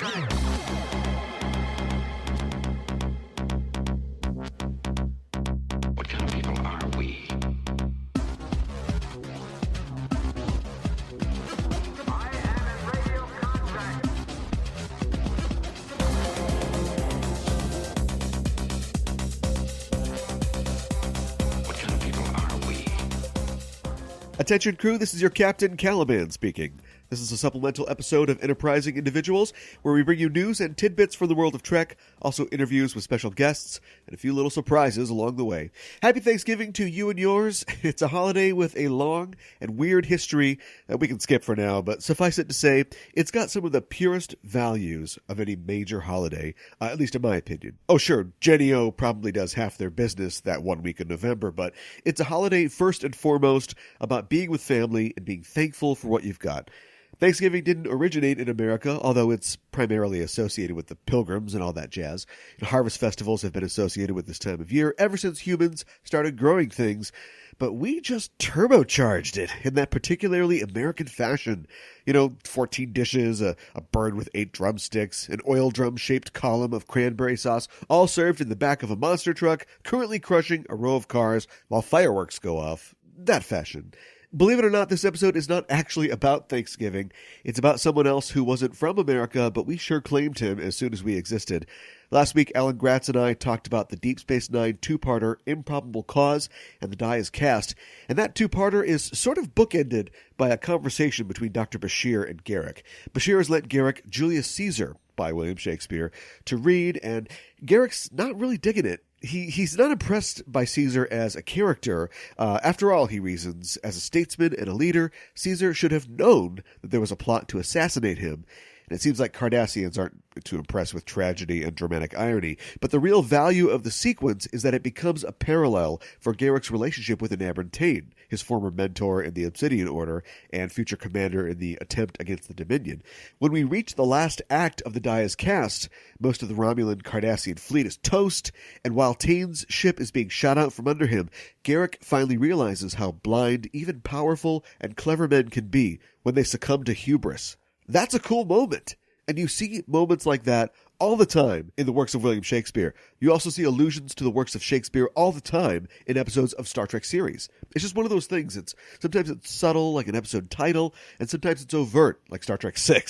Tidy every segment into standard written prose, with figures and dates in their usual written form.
What kind of people are we? What kind of people are we? Attention crew, this is your Captain Caliban speaking. This is a supplemental episode of Enterprising Individuals, where we bring you news and tidbits from the world of Trek, also interviews with special guests, and a few little surprises along the way. Happy Thanksgiving to you and yours. It's a holiday with a long and weird history that we can skip for now, but suffice it to say, it's got some of the purest values of any major holiday, at least in my opinion. Oh sure, Jenny-O probably does half their business that 1 week in November, but it's a holiday first and foremost about being with family and being thankful for what you've got. Thanksgiving didn't originate in America, although it's primarily associated with the Pilgrims and all that jazz. Harvest festivals have been associated with this time of year ever since humans started growing things, but we just turbocharged it in that particularly American fashion. 14 dishes, a bird with 8 drumsticks, an oil drum-shaped column of cranberry sauce, all served in the back of a monster truck, currently crushing a row of cars while fireworks go off. That fashion. Believe it or not, this episode is not actually about Thanksgiving. It's about someone else who wasn't from America, but we sure claimed him as soon as we existed. Last week, Alan Gratz and I talked about the Deep Space Nine two-parter Improbable Cause and The Die is Cast, and that two-parter is sort of bookended by a conversation between Dr. Bashir and Garak. Bashir has lent Garak Julius Caesar, by William Shakespeare, to read, and Garak's not really digging it. He's not impressed by Caesar as a character. After all, he reasons, as a statesman and a leader, Caesar should have known that there was a plot to assassinate him. And it seems like Cardassians aren't too impressed with tragedy and dramatic irony. But the real value of the sequence is that it becomes a parallel for Garak's relationship with Enabran Tain, his former mentor in the Obsidian Order and future commander in the attempt against the Dominion. When we reach the last act of The Die is Cast, most of the Romulan Cardassian fleet is toast, and while Tain's ship is being shot out from under him, Garak finally realizes how blind even powerful and clever men can be when they succumb to hubris. That's a cool moment. And you see moments like that all the time in the works of William Shakespeare. You also see allusions to the works of Shakespeare all the time in episodes of Star Trek series. It's just one of those things. Sometimes it's subtle, like an episode title, and sometimes it's overt, like Star Trek VI.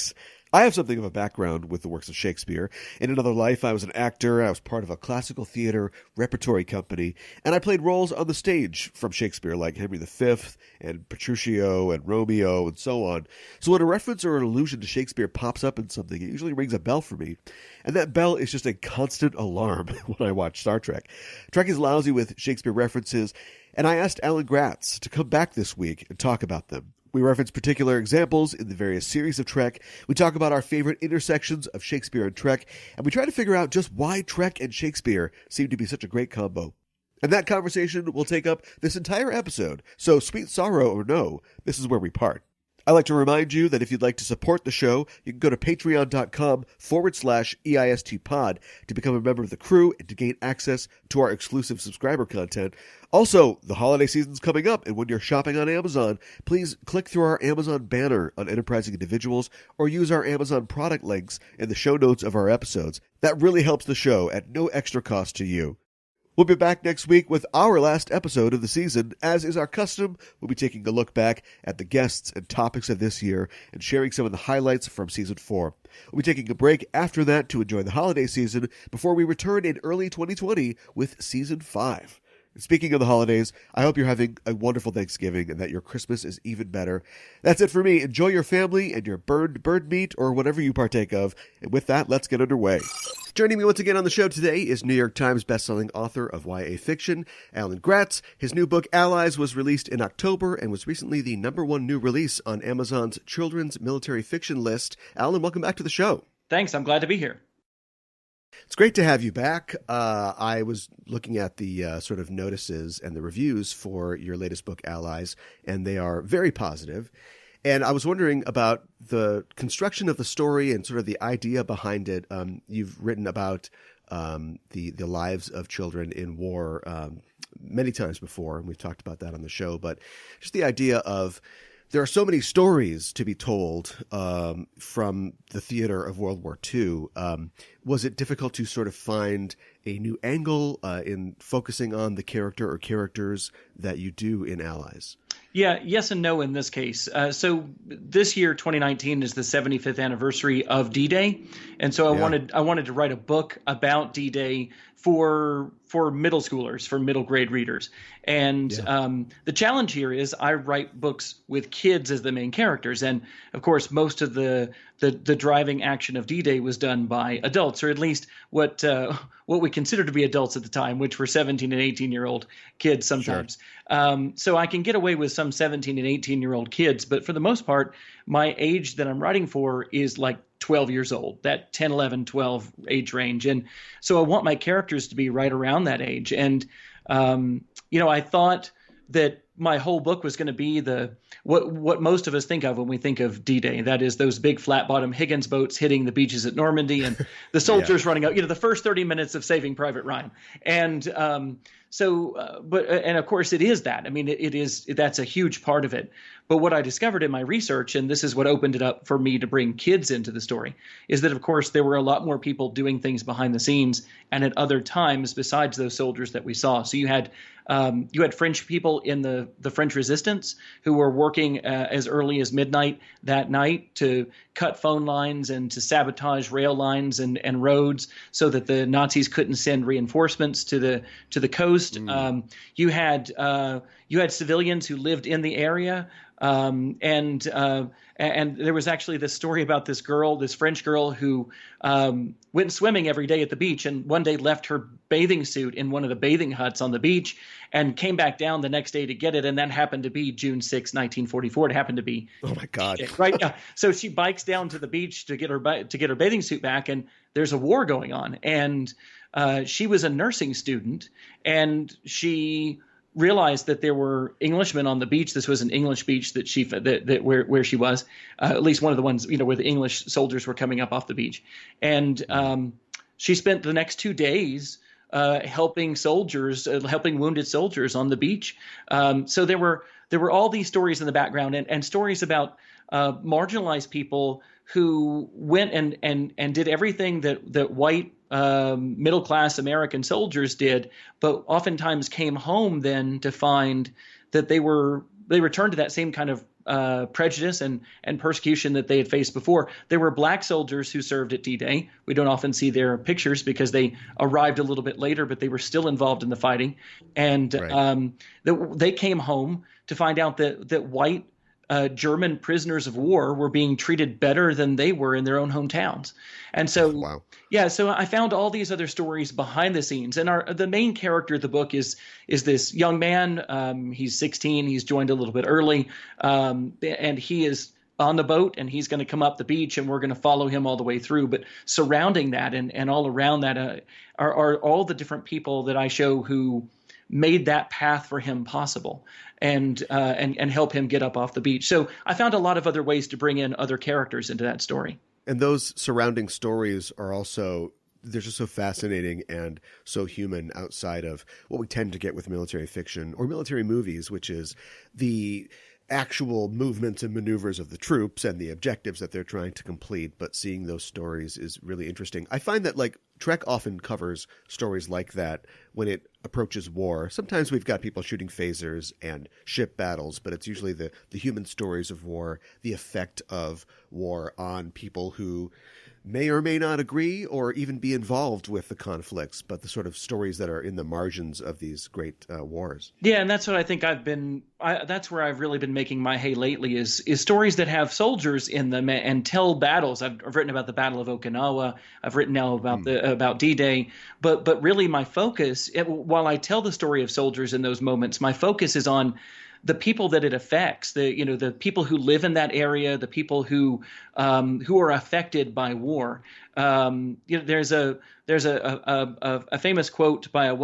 I have something of a background with the works of Shakespeare. In another life, I was an actor. I was part of a classical theater repertory company, and I played roles on the stage from Shakespeare, like Henry V and Petruchio and Romeo and so on. So when a reference or an allusion to Shakespeare pops up in something, it usually rings a bell for me. And that bell is just a constant alarm when I watch Star Trek. Trek is lousy with Shakespeare references, and I asked Alan Gratz to come back this week and talk about them. We reference particular examples in the various series of Trek. We talk about our favorite intersections of Shakespeare and Trek, and we try to figure out just why Trek and Shakespeare seem to be such a great combo. And that conversation will take up this entire episode, so sweet sorrow or no, this is where we part. I'd like to remind you that if you'd like to support the show, you can go to patreon.com/EISTpod to become a member of the crew and to gain access to our exclusive subscriber content. Also, the holiday season's coming up, and when you're shopping on Amazon, please click through our Amazon banner on Enterprising Individuals or use our Amazon product links in the show notes of our episodes. That really helps the show at no extra cost to you. We'll be back next week with our last episode of the season. As is our custom, we'll be taking a look back at the guests and topics of this year and sharing some of the highlights from Season 4. We'll be taking a break after that to enjoy the holiday season before we return in early 2020 with Season 5. And speaking of the holidays, I hope you're having a wonderful Thanksgiving and that your Christmas is even better. That's it for me. Enjoy your family and your burned bird meat or whatever you partake of. And with that, let's get underway. Joining me once again on the show today is New York Times bestselling author of YA fiction, Alan Gratz. His new book, Allies, was released in October and was recently the #1 new release on Amazon's children's military fiction list. Alan, welcome back to the show. Thanks. I'm glad to be here. It's great to have you back. I was looking at the sort of notices and the reviews for your latest book, Allies, and they are very positive. And I was wondering about the construction of the story and sort of the idea behind it. You've written about the lives of children in war many times before, and we've talked about that on the show. But just the idea of There are so many stories to be told from the theater of World War II. Was it difficult to sort of find a new angle in focusing on the character or characters that you do in Allies? Yeah, yes and no in this case. So this year, 2019, is the 75th anniversary of D-Day, and so I wanted to write a book about D-Day for middle schoolers, for middle grade readers. And the challenge here is I write books with kids as the main characters, and of course, most of the driving action of D-Day was done by adults, or at least what we considered to be adults at the time, which were 17 and 18-year-old kids sometimes. Sure. So I can get away with some 17 and 18-year-old kids, but for the most part, my age that I'm writing for is like 12 years old, that 10, 11, 12 age range. And so I want my characters to be right around that age. And, I thought that my whole book was going to be what most of us think of when we think of D-Day. That is those big flat bottom Higgins boats hitting the beaches at Normandy and the soldiers running out, the first 30 minutes of Saving Private Ryan. And and of course it is that. I mean, that's a huge part of it. But what I discovered in my research, and this is what opened it up for me to bring kids into the story, is that of course there were a lot more people doing things behind the scenes and at other times besides those soldiers that we saw. So you had French people in the French resistance who were working as early as midnight that night to cut phone lines and to sabotage rail lines and roads so that the Nazis couldn't send reinforcements to the coast. You had civilians who lived in the area. And there was actually this story about this French girl who went swimming every day at the beach, and one day left her bathing suit in one of the bathing huts on the beach and came back down the next day to get it. And that happened to be June 6, 1944. It happened to be. Oh my God. Right. Yeah. So she bikes down to the beach to get her bathing suit back, and there's a war going on. And she was a nursing student, and she realized that there were Englishmen on the beach. This was an English beach where she was, at least one of the ones, where the English soldiers were coming up off the beach. And she spent the next 2 days helping wounded soldiers on the beach. So there were all these stories in the background and stories about marginalized people who went and did everything that white middle-class American soldiers did, but oftentimes came home then to find that they returned to that same kind of prejudice and persecution that they had faced before. There were black soldiers who served at D-Day. We don't often see their pictures because they arrived a little bit later, but they were still involved in the fighting. And right. They came home to find out that white German prisoners of war were being treated better than they were in their own hometowns. And so, wow. So I found all these other stories behind the scenes. And the main character of the book is this young man. He's 16. He's joined a little bit early. And he is on the boat, and he's going to come up the beach, and we're going to follow him all the way through. But surrounding that and all around that are all the different people that I show who made that path for him possible and help him get up off the beach. So I found a lot of other ways to bring in other characters into that story. And those surrounding stories are also, they're just so fascinating and so human outside of what we tend to get with military fiction or military movies, which is the actual movements and maneuvers of the troops and the objectives that they're trying to complete. But seeing those stories is really interesting. I find that Trek often covers stories like that when it approaches war. Sometimes we've got people shooting phasers and ship battles, but it's usually the human stories of war, the effect of war on people who may or may not agree or even be involved with the conflicts, but the sort of stories that are in the margins of these great wars. Yeah, and that's what I think that's where I've really been making my hay lately is stories that have soldiers in them and tell battles. I've written about the Battle of Okinawa. I've written now about D-Day, but really my focus, while I tell the story of soldiers in those moments, my focus is on the people that it affects, the people who live in that area, the people who are affected by war. There's a famous quote by the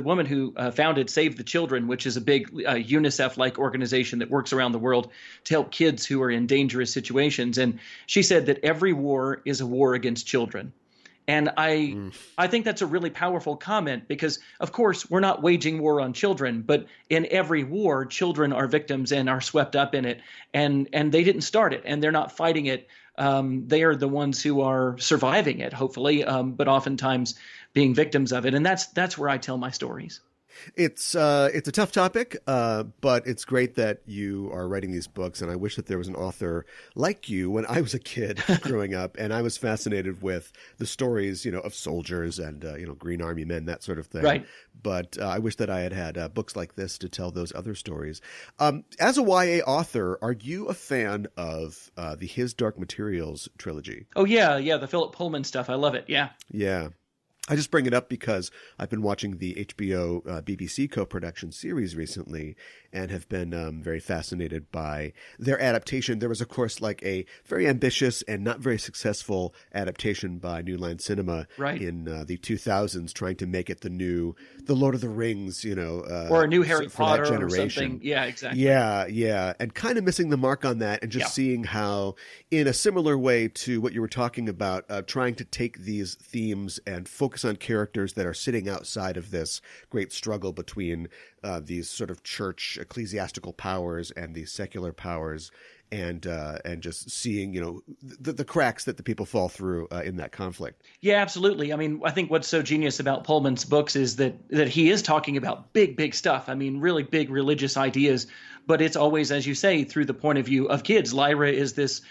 woman who founded Save the Children, which is a big UNICEF-like organization that works around the world to help kids who are in dangerous situations. And she said that every war is a war against children. And I think that's a really powerful comment because, of course, we're not waging war on children, but in every war, children are victims and are swept up in it. And they didn't start it, and they're not fighting it. They are the ones who are surviving it, hopefully, but oftentimes being victims of it. And that's where I tell my stories. It's a tough topic, but it's great that you are writing these books. And I wish that there was an author like you when I was a kid growing up, and I was fascinated with the stories, of soldiers and Green Army men, that sort of thing. Right. But I wish that I had books like this to tell those other stories. As a YA author, are you a fan of the His Dark Materials trilogy? Oh yeah, the Philip Pullman stuff. I love it. Yeah. Yeah. I just bring it up because I've been watching the HBO BBC co-production series recently and have been very fascinated by their adaptation. There was, of course, like a very ambitious and not very successful adaptation by New Line Cinema in the 2000s, trying to make it the Lord of the Rings, or a new Harry Potter or something. Yeah, exactly. Yeah. And kind of missing the mark on that, and just seeing how, in a similar way to what you were talking about, trying to take these themes and focus on characters that are sitting outside of this great struggle between these sort of church ecclesiastical powers and these secular powers, and just seeing the cracks that the people fall through in that conflict. Yeah, absolutely. I mean, I think what's so genius about Pullman's books is that he is talking about big stuff. I mean, really big religious ideas, but it's always, as you say, through the point of view of kids. Lyra is this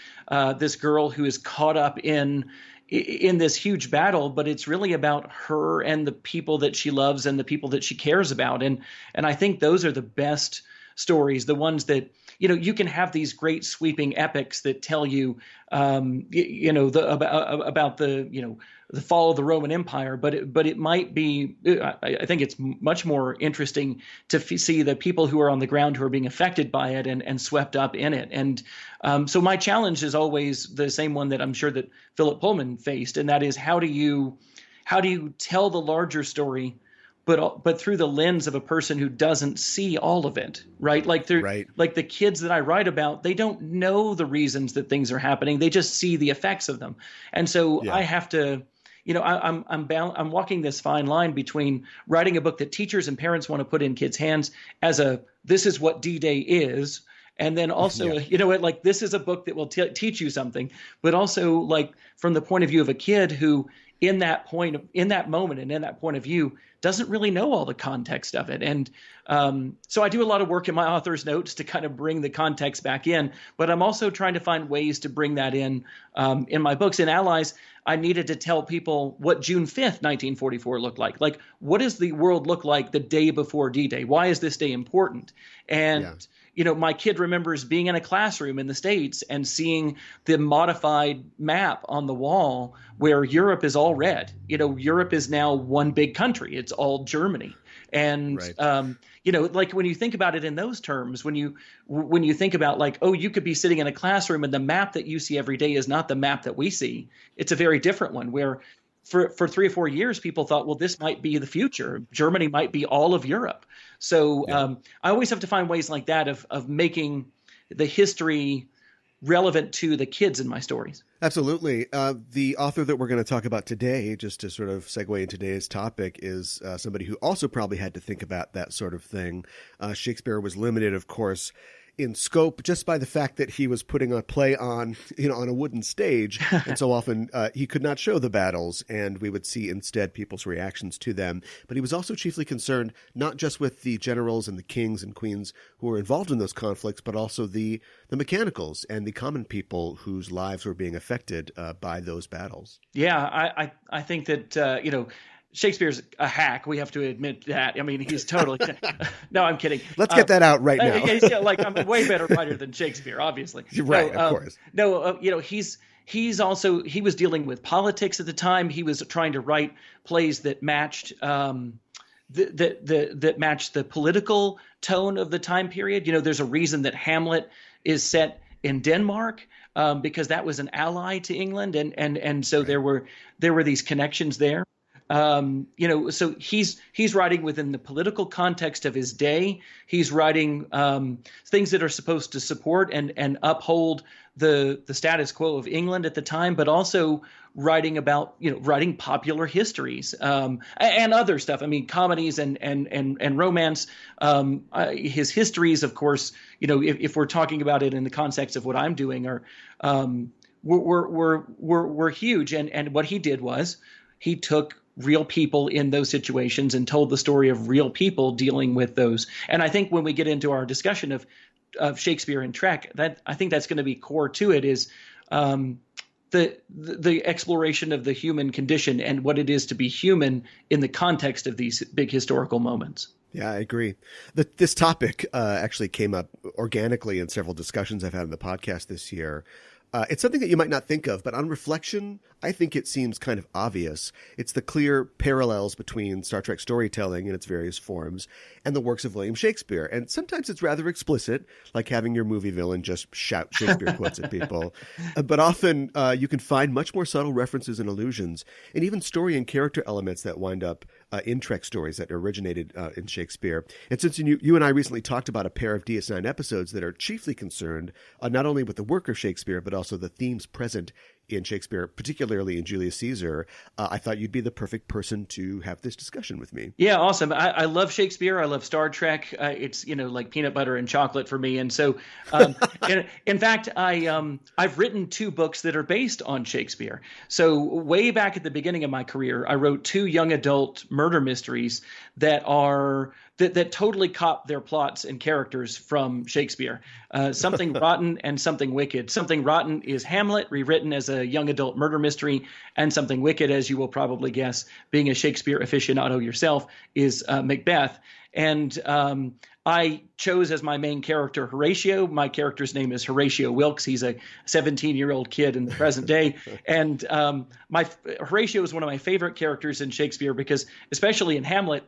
girl who is caught up in this huge battle, but it's really about her and the people that she loves and the people that she cares about. And I think those are the best stories, the ones that, you can have these great sweeping epics that tell you, about the fall of the Roman Empire, but it might be, I think it's much more interesting to see the people who are on the ground who are being affected by it and swept up in it. And so my challenge is always the same one that I'm sure that Philip Pullman faced, and that is how do you tell the larger story, but through the lens of a person who doesn't see all of it, right? Like like the kids that I write about, they don't know the reasons that things are happening. They just see the effects of them. And so I have to, I'm walking this fine line between writing a book that teachers and parents want to put in kids' hands as this is what D-Day is. And then also, this is a book that will teach you something, but also like from the point of view of a kid who in that moment and in that point of view doesn't really know all the context of it. And so I do a lot of work in my author's notes to kind of bring the context back in, but I'm also trying to find ways to bring that in my books. In Allies, I needed to tell people what June 5th, 1944 looked like. Like, what does the world look like the day before D-Day? Why is this day important? And my kid remembers being in a classroom in the States and seeing the modified map on the wall where Europe is all red. Europe is now one big country. It's all Germany. And, like when you think about it in those terms, when you think about like, oh, you could be sitting in a classroom and the map that you see every day is not the map that we see. It's a very different one where for 3 or 4 years, people thought, well, this might be the future. Germany might be all of Europe. So I always have to find ways like that of making the history relevant to the kids in my stories. Absolutely. The author that we're going to talk about today, just to sort of segue into today's topic, is somebody who also probably had to think about that sort of thing. Shakespeare was limited, of course, in scope just by the fact that he was putting a play on a wooden stage. And so often he could not show the battles, and we would see instead people's reactions to them. But he was also chiefly concerned not just with the generals and the kings and queens who were involved in those conflicts, but also the mechanicals and the common people whose lives were being affected by those battles. Yeah, I think that, Shakespeare's a hack. We have to admit that. I mean, he's totally. No, I'm kidding. Let's get that out right now. I'm a way better writer than Shakespeare, obviously. Right, of course. He was dealing with politics at the time. He was trying to write plays that matched that matched the political tone of the time period. There's a reason that Hamlet is set in Denmark. Because that was an ally to England, and so there were these connections there. So he's writing within the political context of his day. He's writing things that are supposed to support and uphold the status quo of England at the time, but also writing about, writing popular histories, and other stuff. I mean, comedies and romance. His histories, of course, if we're talking about it in the context of what I'm doing, are were huge. And what he did was he took real people in those situations and told the story of real people dealing with those. And I think when we get into our discussion of Shakespeare and Trek, that I think that's going to be core to it, is the exploration of the human condition and what it is to be human in the context of these big historical moments. Yeah, I agree. This topic actually came up organically in several discussions I've had on the podcast this year. It's something that you might not think of, but on reflection, I think it seems kind of obvious. It's the clear parallels between Star Trek storytelling in its various forms and the works of William Shakespeare. And sometimes it's rather explicit, like having your movie villain just shout Shakespeare quotes at people. But often you can find much more subtle references and allusions, and even story and character elements that wind up in Trek stories that originated in Shakespeare. And since you and I recently talked about a pair of DS9 episodes that are chiefly concerned not only with the work of Shakespeare, but also the themes present in Shakespeare, particularly in Julius Caesar, I thought you'd be the perfect person to have this discussion with me. Yeah, awesome. I love Shakespeare. I love Star Trek. It's like peanut butter and chocolate for me. And so, in fact, I've written 2 books that are based on Shakespeare. So way back at the beginning of my career, I wrote 2 young adult murder mysteries that totally cop their plots and characters from Shakespeare. Something Rotten and Something Wicked. Something Rotten is Hamlet, rewritten as a young adult murder mystery, and Something Wicked, as you will probably guess, being a Shakespeare aficionado yourself, is Macbeth. And I chose as my main character Horatio. My character's name is Horatio Wilkes. He's a 17-year-old kid in the present day. And Horatio is one of my favorite characters in Shakespeare, because, especially in Hamlet,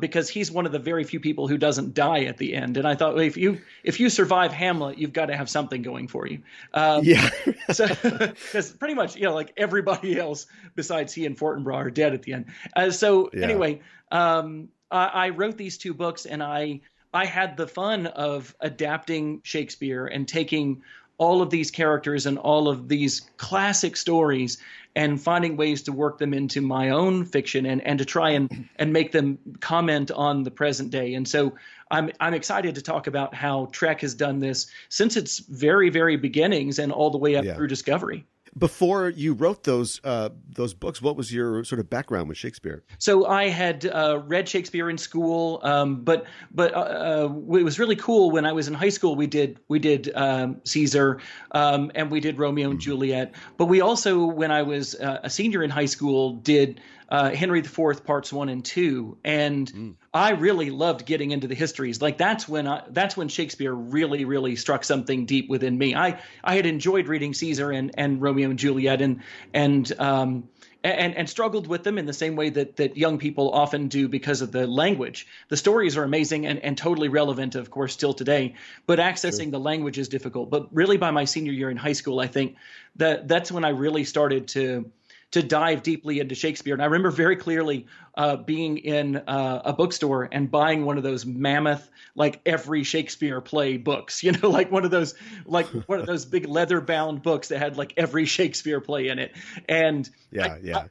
because he's one of the very few people who doesn't die at the end. And I thought, well, if you survive Hamlet, you've got to have something going for you. Yeah. So, because pretty much, like everybody else besides he and Fortinbras are dead at the end. Anyway, I wrote these 2 books, and I had the fun of adapting Shakespeare and taking all of these characters and all of these classic stories and finding ways to work them into my own fiction and to try and make them comment on the present day. And so I'm excited to talk about how Trek has done this since its very, very beginnings and all the way up through Discovery. Before you wrote those books, what was your sort of background with Shakespeare? So I had read Shakespeare in school, but it was really cool when I was in high school. We did Caesar, and we did Romeo and Juliet. But we also, when I was a senior in high school, did Henry IV Parts 1 and 2, and I really loved getting into the histories. Like that's when Shakespeare really, really struck something deep within me. I had enjoyed reading Caesar and Romeo and Juliet and struggled with them in the same way that young people often do because of the language. The stories are amazing and totally relevant, of course, still today, but accessing the language is difficult. But really by my senior year in high school, I think that's when I really started to dive deeply into Shakespeare. And I remember very clearly being in a bookstore and buying one of those mammoth, like every Shakespeare play books, like one of those big leather bound books that had like every Shakespeare play in it. And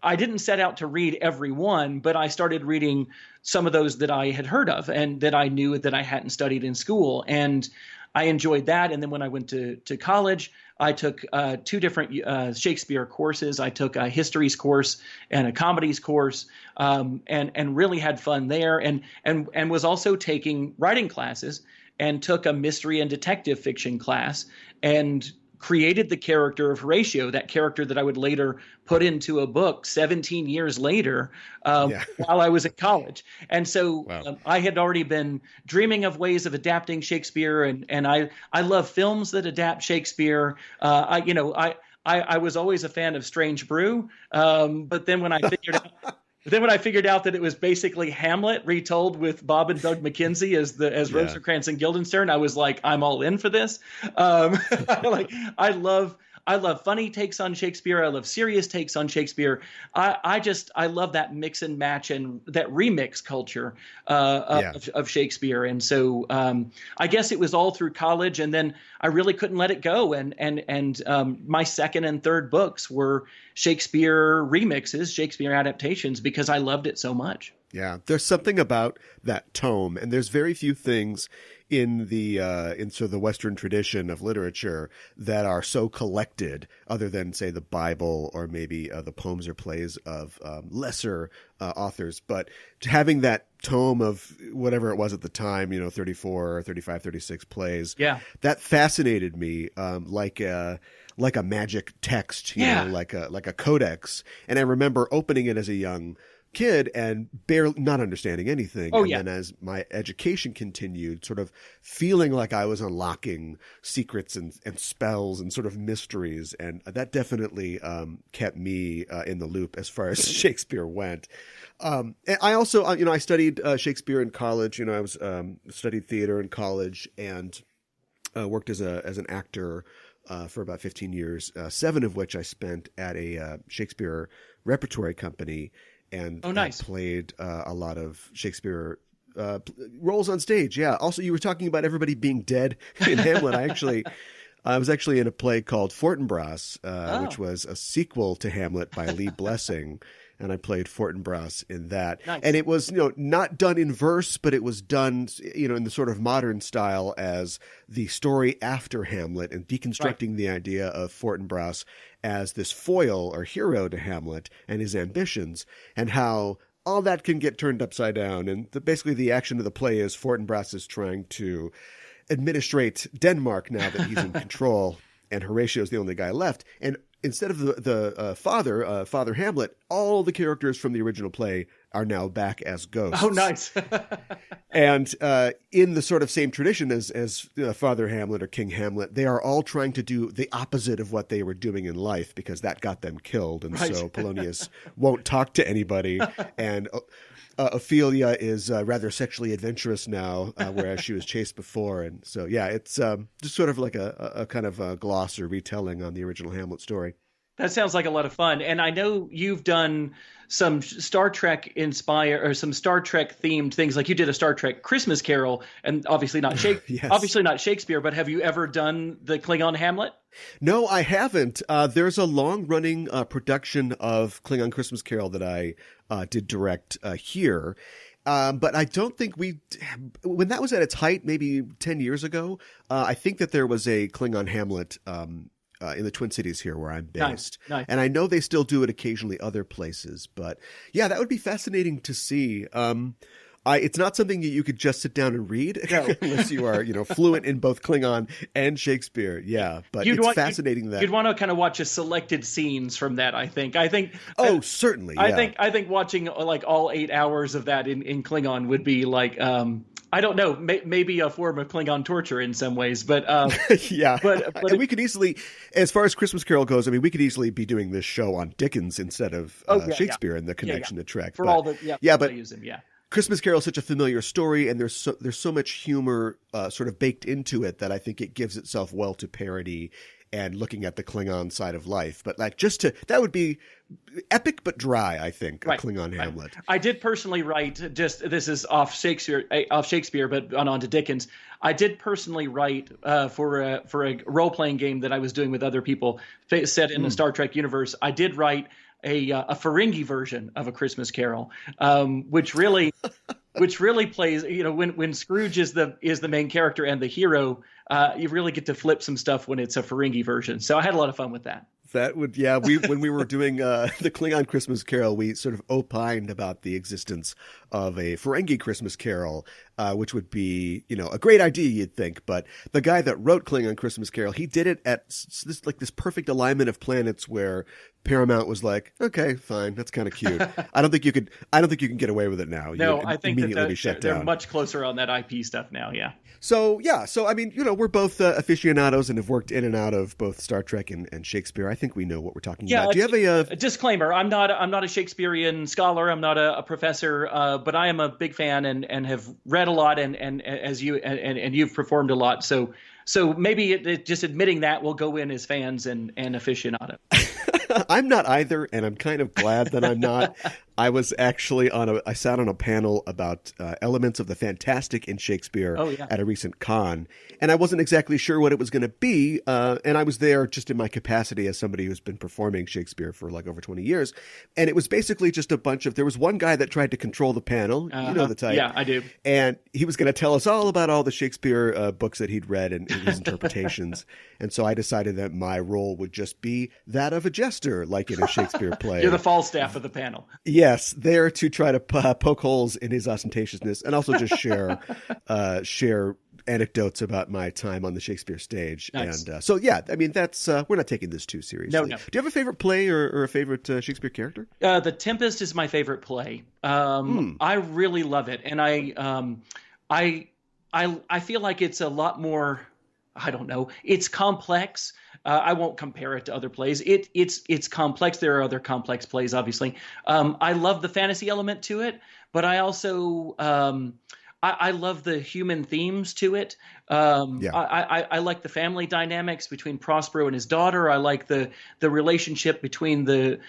I didn't set out to read every one, but I started reading some of those that I had heard of and that I knew that I hadn't studied in school. And I enjoyed that. And then when I went to college, I took 2 different Shakespeare courses. I took a histories course and a comedies course, and really had fun there. And was also taking writing classes, and took a mystery and detective fiction class, and created the character of Horatio, that character that I would later put into a book 17 years later while I was at college. And so I had already been dreaming of ways of adapting Shakespeare, and I love films that adapt Shakespeare. I was always a fan of Strange Brew, but then when I figured out that it was basically Hamlet retold with Bob and Doug McKenzie as Rosencrantz and Guildenstern, I was like, I'm all in for this. I I love funny takes on Shakespeare. I love serious takes on Shakespeare. I love that mix and match and that remix culture of Shakespeare. And so I guess it was all through college, and then I really couldn't let it go. And my second and third books were Shakespeare remixes, Shakespeare adaptations, because I loved it so much. Yeah, there's something about that tome, and there's very few things in the in sort of the Western tradition of literature that are so collected, other than say the Bible or maybe the poems or plays of lesser authors. But having that tome of whatever it was at the time, 34, 35, 36 plays, that fascinated me, like a magic text, like a codex. And I remember opening it as a young kid and barely not understanding anything. Then as my education continued, sort of feeling like I was unlocking secrets and spells and sort of mysteries. And that definitely kept me in the loop as far as Shakespeare went. And I also, I studied Shakespeare in college. I was studied theater in college and worked as an actor for about 15 years, 7 of which I spent at a Shakespeare repertory company. And nice. Played a lot of Shakespeare roles on stage. Yeah. Also, you were talking about everybody being dead in Hamlet. I was actually in a play called Fortinbras, which was a sequel to Hamlet by Lee Blessing. And I played Fortinbras in that. Nice. And it was, not done in verse, but it was done, in the sort of modern style as the story after Hamlet, and deconstructing the idea of Fortinbras as this foil or hero to Hamlet and his ambitions, and how all that can get turned upside down. And basically the action of the play is Fortinbras is trying to administrate Denmark now that he's in control, and Horatio's the only guy left. And instead of the Father Hamlet, all the characters from the original play are now back as ghosts. Oh, nice. And in the sort of same tradition as Father Hamlet or King Hamlet, they are all trying to do the opposite of what they were doing in life, because that got them killed. And so Polonius won't talk to anybody. And Ophelia is rather sexually adventurous now, whereas she was chaste before. And so, it's just sort of like a kind of a gloss or retelling on the original Hamlet story. That sounds like a lot of fun. And I know you've done some Star Trek inspired or some Star Trek themed things. Like you did a Star Trek Christmas Carol, and obviously not obviously not Shakespeare, but have you ever done the Klingon Hamlet? No, I haven't. There's a long running production of Klingon Christmas Carol that I did direct here. But I don't think when that was at its height, maybe 10 years ago, I think that there was a Klingon Hamlet in the Twin Cities here where I'm based. Nice. And I know they still do it occasionally other places, but that would be fascinating to see. It's not something that you could just sit down and read unless you are, fluent in both Klingon and Shakespeare. Yeah, but it's fascinating that you'd want to kind of watch a selected scenes from that. I think. Oh, certainly. Yeah. I think watching like all 8 hours of that in Klingon would be like. I don't know, maybe a form of Klingon torture in some ways, but but we could easily, as far as Christmas Carol goes, we could easily be doing this show on Dickens instead of Shakespeare and the connection to Trek. For all the but use them, Christmas Carol is such a familiar story, and there's so much humor sort of baked into it that I think it gives itself well to parody and looking at the Klingon side of life. But that would be epic but dry, I think, a Klingon Hamlet. I did personally write, this is off Shakespeare, but on to Dickens. I did personally write for a role-playing game that I was doing with other people set in the Star Trek universe. I did write a Ferengi version of A Christmas Carol, which really plays, when Scrooge is the main character and the hero, you really get to flip some stuff when it's a Ferengi version. So I had a lot of fun with that. That would, when we were doing the Klingon Christmas Carol, we sort of opined about the existence of a Ferengi Christmas Carol, which would be, a great idea, you'd think. But the guy that wrote Klingon Christmas Carol, he did it at this perfect alignment of planets where Paramount was like, okay, fine, that's kind of cute. I don't think you can get away with it now. No, You'd I think immediately be shut they're down. much closer on that IP stuff now. Yeah. So I mean, we're both aficionados and have worked in and out of both Star Trek and Shakespeare. I think we know what we're talking about. Do you have a disclaimer? I'm not a Shakespearean scholar. I'm not a professor, but I am a big fan and have read a lot and as you and you've performed a lot. So maybe just admitting that we'll go in as fans and aficionados. I'm not either, and I'm kind of glad that I'm not. I was actually I sat on a panel about elements of the fantastic in Shakespeare at a recent con, and I wasn't exactly sure what it was going to be, and I was there just in my capacity as somebody who's been performing Shakespeare for like over 20 years, and it was basically just there was one guy that tried to control the panel, you know the type. Yeah, I do. And he was going to tell us all about all the Shakespeare books that he'd read and his interpretations, and so I decided that my role would just be that of a jester, like in a Shakespeare play. You're the Falstaff of the panel. Yes, there to try to poke holes in his ostentatiousness and also just share anecdotes about my time on the Shakespeare stage. Nice. And so, yeah, I mean, that's we're not taking this too seriously. No. Do you have a favorite play or a favorite Shakespeare character? The Tempest is my favorite play. I really love it, and I feel like it's a lot more. I don't know. It's complex. I won't compare it to other plays. It's complex. There are other complex plays, obviously. I love the fantasy element to it, but I also I love the human themes to it. I like the family dynamics between Prospero and his daughter. I like the relationship between the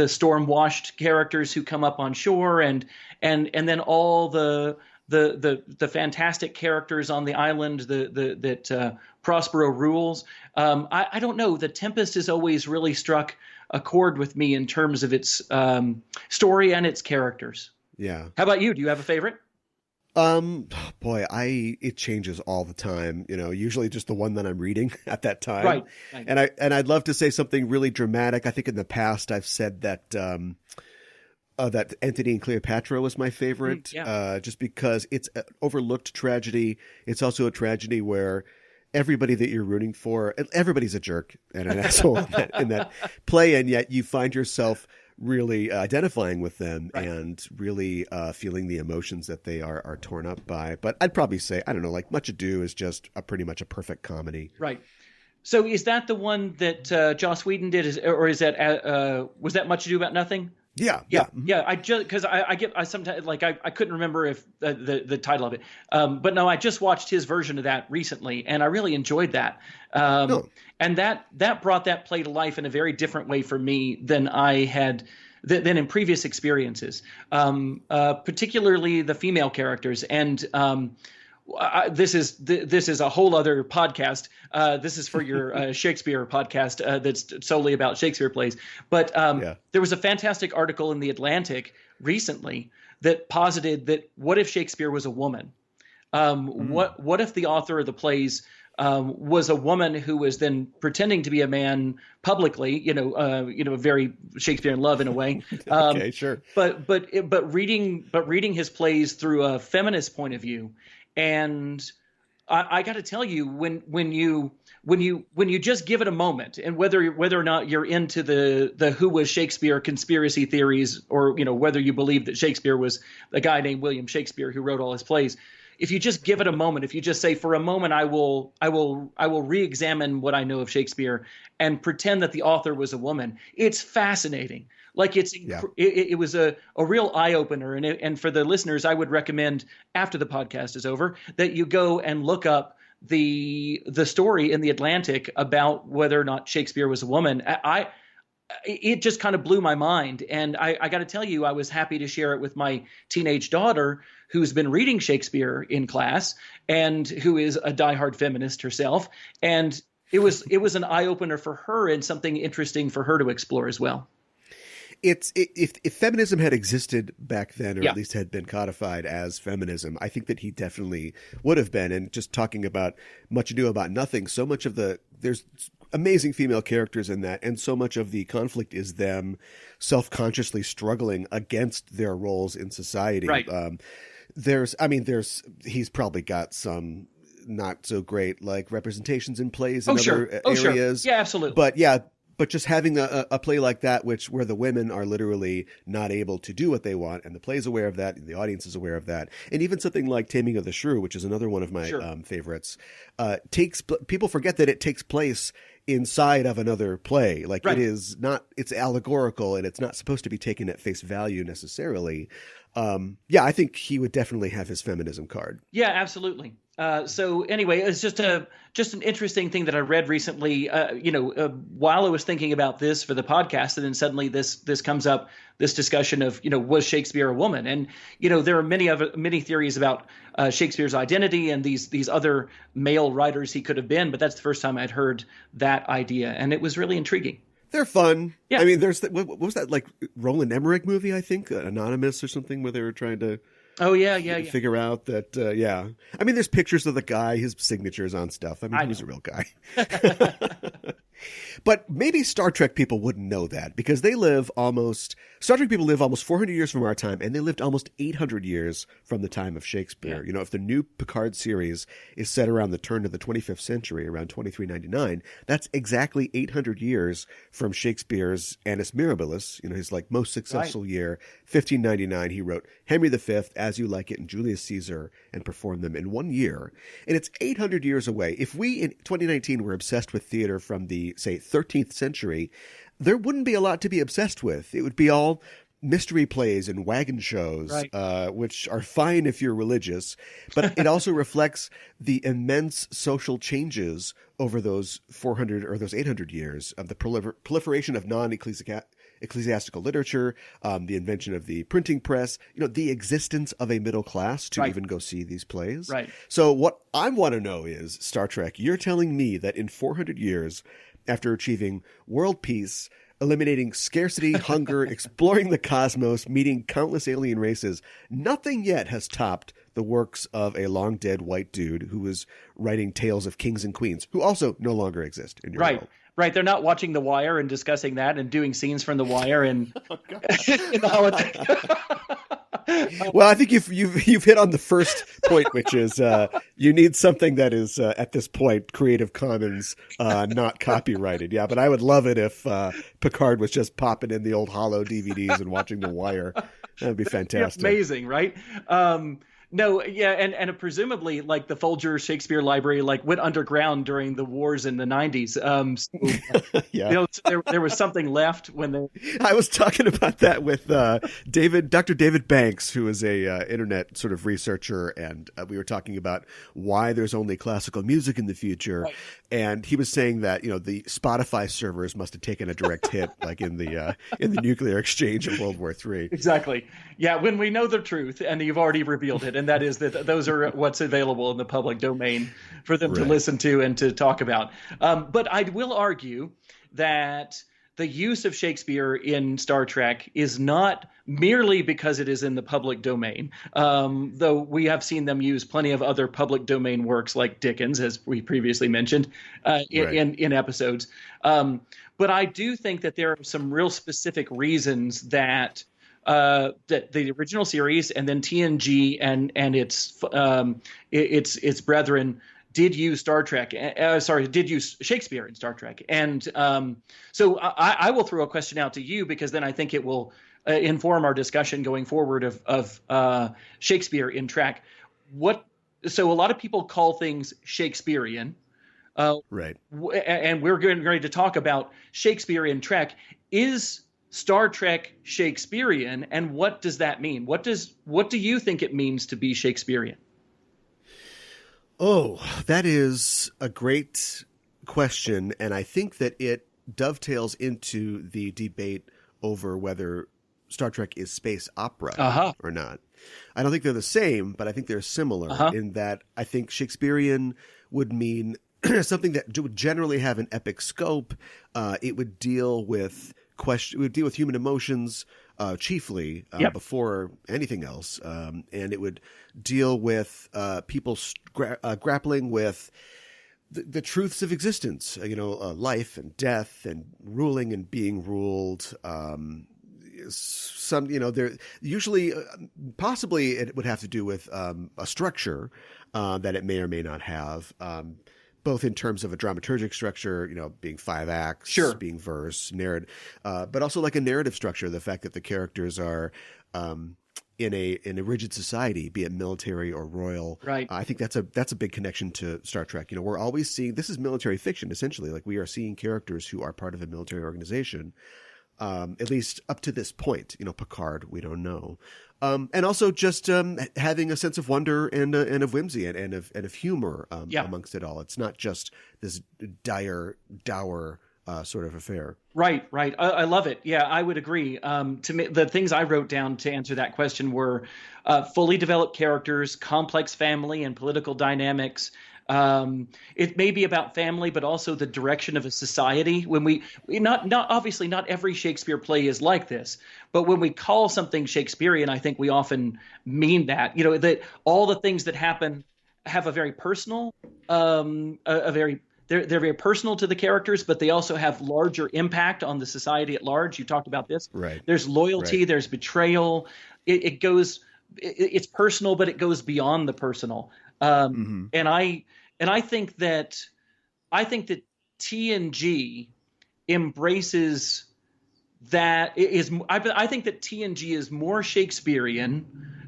storm-washed characters who come up on shore, and then all the fantastic characters on the island that Prospero rules. I don't know. The Tempest has always really struck a chord with me in terms of its story and its characters. Yeah. How about you? Do you have a favorite? Boy, it changes all the time, usually just the one that I'm reading at that time. Right. And I'd love to say something really dramatic. I think in the past I've said that, that Antony and Cleopatra was my favorite, just because it's an overlooked tragedy. It's also a tragedy where everybody that you're rooting for, everybody's a jerk and an asshole in that play, and yet you find yourself really identifying with them and really feeling the emotions that they are torn up by. But I'd probably say, I don't know, like Much Ado is just pretty much a perfect comedy. Right. So is that the one that Joss Whedon did, or is that was that Much Ado About Nothing? Yeah. I just because I sometimes I couldn't remember if the title of it, but no, I just watched his version of that recently, and I really enjoyed that. And that brought that play to life in a very different way for me than I had than in previous experiences, particularly the female characters. And this is a whole other podcast. This is for your Shakespeare podcast that's solely about Shakespeare plays. But there was a fantastic article in The Atlantic recently that posited that what if Shakespeare was a woman? What if the author of the plays was a woman who was then pretending to be a man publicly, very Shakespeare in Love in a way. Okay, sure. But reading his plays through a feminist point of view. And I got to tell you, when you just give it a moment, and whether or not you're into the who was Shakespeare conspiracy theories, or whether you believe that Shakespeare was a guy named William Shakespeare who wrote all his plays, if you just give it a moment, if you just say, for a moment, I will re-examine what I know of Shakespeare and pretend that the author was a woman, it's fascinating. Like it was a real eye opener, and for the listeners, I would recommend after the podcast is over that you go and look up the story in The Atlantic about whether or not Shakespeare was a woman. It just kind of blew my mind, and I got to tell you, I was happy to share it with my teenage daughter, who's been reading Shakespeare in class and who is a diehard feminist herself, and it was an eye opener for her and something interesting for her to explore as well. If feminism had existed back then, or at least had been codified as feminism, I think that he definitely would have been. And just talking about Much Ado About Nothing, so much of there's amazing female characters in that, and so much of the conflict is them self-consciously struggling against their roles in society. Right. He's probably got some not so great like representations in plays in other areas. Sure. Yeah, absolutely. But But just having a play like that, where the women are literally not able to do what they want, and the play's aware of that, and the audience is aware of that, and even something like Taming of the Shrew, which is another one of my favorites, people forget that it takes place inside of another play. Like it is not, it's allegorical, and it's not supposed to be taken at face value necessarily. I think he would definitely have his feminism card. Yeah, absolutely. So anyway, it's just an interesting thing that I read recently. While I was thinking about this for the podcast, and then suddenly this comes up, this discussion of was Shakespeare a woman? And there are many theories about Shakespeare's identity and these other male writers he could have been, but that's the first time I'd heard that idea, and it was really intriguing. They're fun. Yeah. I mean, what was that, like Roland Emmerich movie, I think, Anonymous or something, where they were trying to figure out that, I mean, there's pictures of the guy, his signatures on stuff. I mean, he was a real guy. But maybe Star Trek people wouldn't know that, because Star Trek people live almost 400 years from our time, and they lived almost 800 years from the time of Shakespeare. Yeah. If the new Picard series is set around the turn of the 25th century, around 2399, that's exactly 800 years from Shakespeare's Annus Mirabilis, his most successful year, 1599. He wrote Henry V, As You Like It, and Julius Caesar, and performed them in 1 year. And it's 800 years away. If we in 2019 were obsessed with theater from the, say, 13th century, there wouldn't be a lot to be obsessed with. It would be all mystery plays and wagon shows, which are fine if you're religious, but it also reflects the immense social changes over those 400 or those 800 years of the proliferation of non-ecclesiastical literature, the invention of the printing press, the existence of a middle class to even go see these plays. Right. So what I want to know is, Star Trek, you're telling me that in 400 years, after achieving world peace, eliminating scarcity, hunger, exploring the cosmos, meeting countless alien races, nothing yet has topped the works of a long-dead white dude who was writing tales of kings and queens, who also no longer exist in your world. Right. They're not watching The Wire and discussing that and doing scenes from The Wire and in the holodeck. Well, I think you've hit on the first point, which is you need something that is at this point Creative Commons, not copyrighted. Yeah, but I would love it if Picard was just popping in the old holo DVDs and watching The Wire. That would be fantastic. Amazing, right? No, yeah, and presumably, like, the Folger Shakespeare Library, went underground during the wars in the 90s. There was something left when they. I was talking about that with Dr. David Banks, who is a internet sort of researcher, and we were talking about why there's only classical music in the future, and he was saying that the Spotify servers must have taken a direct hit, like in the nuclear exchange of World War III. Exactly. Yeah, when we know the truth, and you've already revealed it. And that is that those are what's available in the public domain for them to listen to and to talk about. But I will argue that the use of Shakespeare in Star Trek is not merely because it is in the public domain, though we have seen them use plenty of other public domain works like Dickens, as we previously mentioned, in episodes. But I do think that there are some real specific reasons that that the original series and then TNG and its brethren did use did use Shakespeare in Star Trek. And so I will throw a question out to you, because then I think it will inform our discussion going forward of Shakespeare in Trek. So a lot of people call things Shakespearean. Right. And we're getting ready to talk about Shakespeare in Trek. Is Star Trek Shakespearean, and what does that mean? What do you think it means to be Shakespearean? Oh, that is a great question, and I think that it dovetails into the debate over whether Star Trek is space opera or not. I don't think they're the same, but I think they're similar in that I think Shakespearean would mean something that would generally have an epic scope. It would deal with human emotions chiefly before anything else, and it would deal with people grappling with the truths of existence, life and death and ruling and being ruled. There usually, possibly, it would have to do with a structure that it may or may not have. both in terms of a dramaturgic structure, being 5 acts, Sure. being verse, narrative, but also like a narrative structure. The fact that the characters are in a rigid society, be it military or royal. Right. I think that's a big connection to Star Trek. We're always seeing, this is military fiction essentially. Like, we are seeing characters who are part of a military organization. At least up to this point, Picard, we don't know. And also just having a sense of wonder and of whimsy and of humor amongst it all. It's not just this dour sort of affair. Right. I love it. Yeah, I would agree. To me, the things I wrote down to answer that question were fully developed characters, complex family and political dynamics. It may be about family, but also the direction of a society. When we obviously not every Shakespeare play is like this, but when we call something Shakespearean, I think we often mean that, that all the things that happen have a very personal, they're very personal to the characters, but they also have larger impact on the society at large. You talked about this. Right. There's loyalty, right. There's betrayal. It's personal, but it goes beyond the personal. And I think that TNG embraces that. I think that TNG is more Shakespearean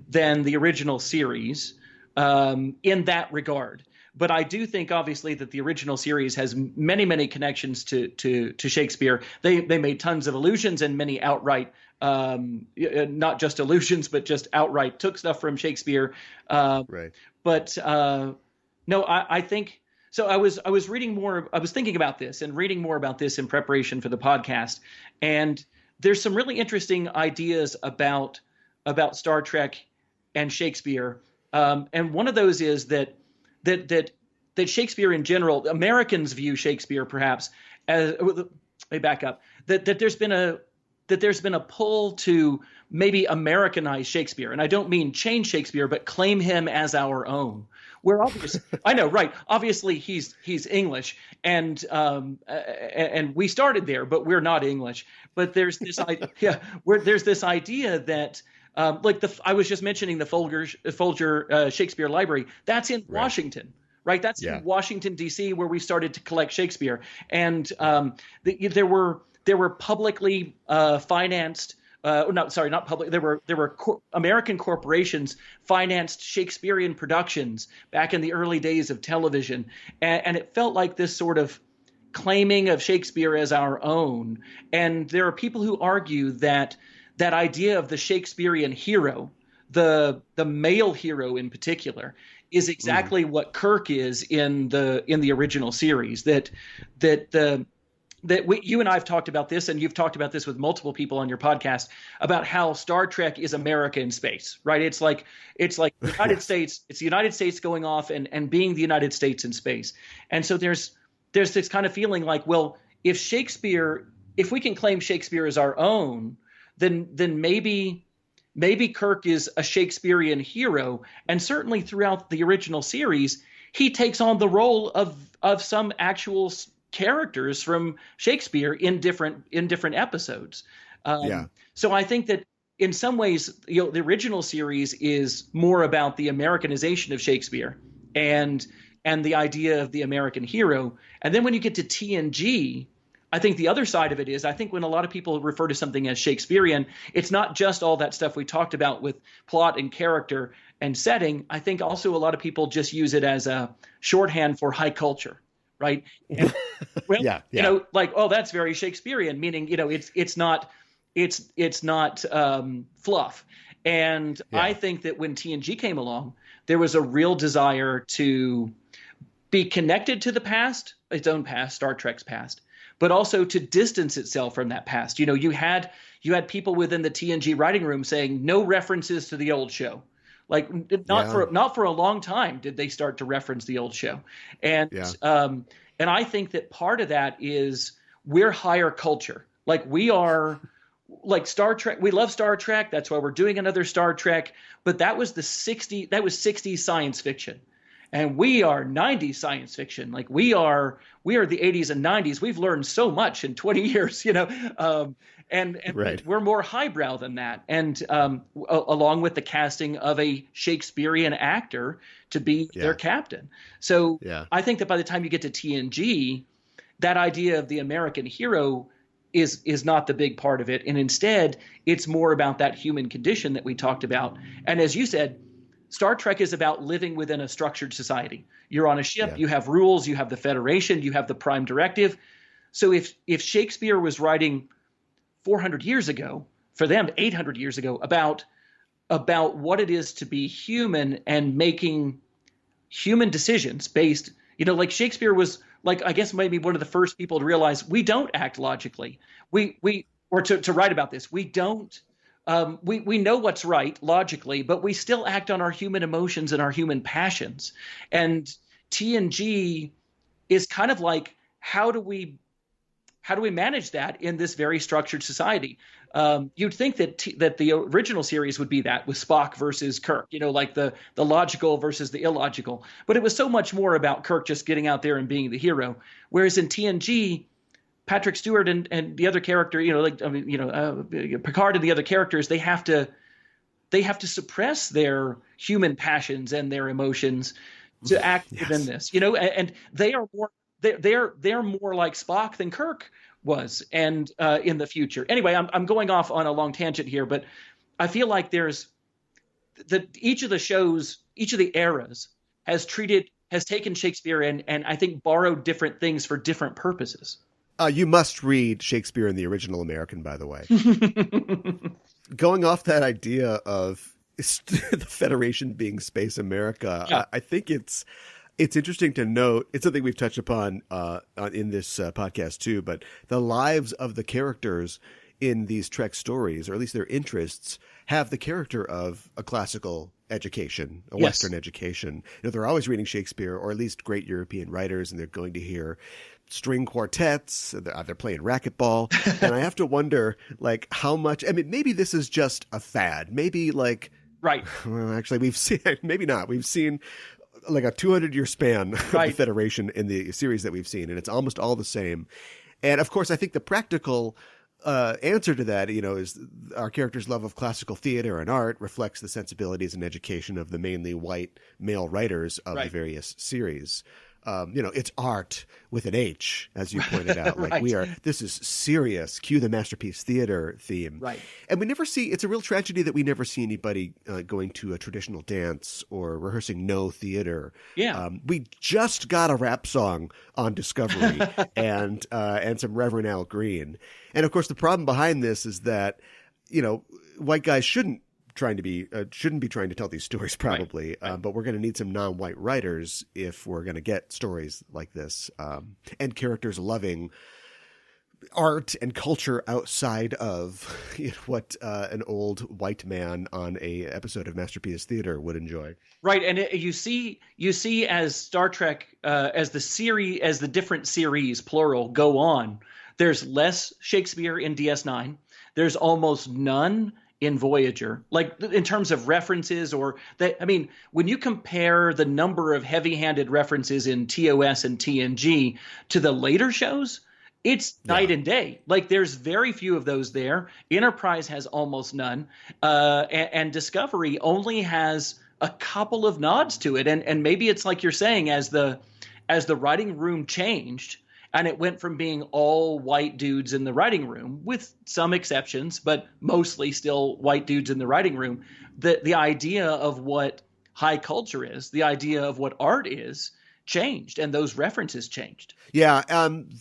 than the original series in that regard. But I do think, obviously, that the original series has many, many connections to Shakespeare. They made tons of allusions and many outright, not just allusions, but just outright took stuff from Shakespeare. Right. But no, I think so. I was reading more. I was thinking about this and reading more about this in preparation for the podcast. And there's some really interesting ideas about Star Trek and Shakespeare. And one of those is that Shakespeare in general, Americans view Shakespeare perhaps as, let me back up, that there's been a pull to maybe Americanize Shakespeare. And I don't mean change Shakespeare, but claim him as our own. We're obviously, I know, right. Obviously he's English and we started there, but we're not English. But there's this idea, there's this idea that, I was just mentioning the Folger Shakespeare Library. That's in Washington, right? That's in Washington, D.C., where we started to collect Shakespeare. And there were publicly financed. Not public. There were American corporations financed Shakespearean productions back in the early days of television, and it felt like this sort of claiming of Shakespeare as our own. And there are people who argue that idea of the Shakespearean hero, the male hero in particular, is exactly what Kirk is in the original series. You and I have talked about this, and you've talked about this with multiple people on your podcast about how Star Trek is America in space, right? It's like the United States. It's the United States going off and being the United States in space. And so there's this kind of feeling like, well, if we can claim Shakespeare as our own, then maybe Kirk is a Shakespearean hero. And certainly throughout the original series, he takes on the role of some actual characters from Shakespeare in different episodes. So I think that in some ways, the original series is more about the Americanization of Shakespeare and the idea of the American hero. And then when you get to TNG, I think the other side of it is, I think when a lot of people refer to something as Shakespearean, it's not just all that stuff we talked about with plot and character and setting. I think also a lot of people just use it as a shorthand for high culture, right? And, oh, that's very Shakespearean, meaning, it's not fluff. And I think that when TNG came along, there was a real desire to be connected to the past, its own past, Star Trek's past, but also to distance itself from that past. You had people within the TNG writing room saying no references to the old show. Like not for a long time did they start to reference the old show. And I think that part of that is we're higher culture. Like we are like Star Trek. We love Star Trek. That's why we're doing another Star Trek. But that was 60s science fiction. and we are 90s science fiction. Like we are the 80s and 90s. We've learned so much in 20 years, and Right. we're more highbrow than that. And along with the casting of a Shakespearean actor to be their captain. So I think that by the time you get to TNG, that idea of the American hero is not the big part of it. And instead, it's more about that human condition that we talked about. And as you said, Star Trek is about living within a structured society. You're on a ship, you have rules, you have the Federation, you have the Prime Directive. So if Shakespeare was writing 400 years ago, for them 800 years ago, about what it is to be human and making human decisions based, like Shakespeare was like, I guess maybe one of the first people to realize we don't act logically. To write about this, we don't. We know what's right logically, but we still act on our human emotions and our human passions. And TNG is kind of like, how do we manage that in this very structured society? You'd think that the original series would be that, with Spock versus Kirk, like the logical versus the illogical. But it was so much more about Kirk just getting out there and being the hero. Whereas in TNG, Patrick Stewart and the other character, Picard and the other characters, they have to suppress their human passions and their emotions to act within this, and they are more. They're more like Spock than Kirk was, and in the future. Anyway, I'm going off on a long tangent here, but I feel like there's each of the shows, each of the eras has taken Shakespeare and I think borrowed different things for different purposes. You must read Shakespeare in the original American, by the way. Going off that idea of the Federation being Space America, I think it's interesting to note, it's something we've touched upon in this podcast too, but the lives of the characters in these Trek stories, or at least their interests, have the character of a classical education, a Western education. They're always reading Shakespeare, or at least great European writers, and they're going to hear string quartets, they're playing racquetball. And I have to wonder, like, how much, maybe this is just a fad. Maybe like, right. Well, actually we've seen, maybe not. We've seen like a 200-year span of the Federation in the series that we've seen, and it's almost all the same. And of course, I think the practical answer to that, is our character's love of classical theater and art reflects the sensibilities and education of the mainly white male writers of the various series. It's art with an H, as you pointed out. Like this is serious. Cue the Masterpiece Theater theme. Right. And we never see, it's a real tragedy that we never see anybody going to a traditional dance or rehearsing no theater. Yeah. We just got a rap song on Discovery and some Reverend Al Green. And of course, the problem behind this is that, white guys shouldn't be trying to tell these stories probably, but we're going to need some non-white writers if we're going to get stories like this, and characters loving art and culture outside of what an old white man on a episode of Masterpiece Theater would enjoy. Right, and you see as Star Trek, as the different series plural go on, there's less Shakespeare in DS9. There's almost none in Voyager, like in terms of references, or that. I mean, when you compare the number of heavy-handed references in TOS and TNG to the later shows, it's night and day. Like there's very few of those there. Enterprise has almost none, and Discovery only has a couple of nods to it. And maybe it's like you're saying, as the writing room changed. And it went from being all white dudes in the writing room, with some exceptions, but mostly still white dudes in the writing room. The idea of what high culture is, the idea of what art is, changed, and those references changed. Yeah,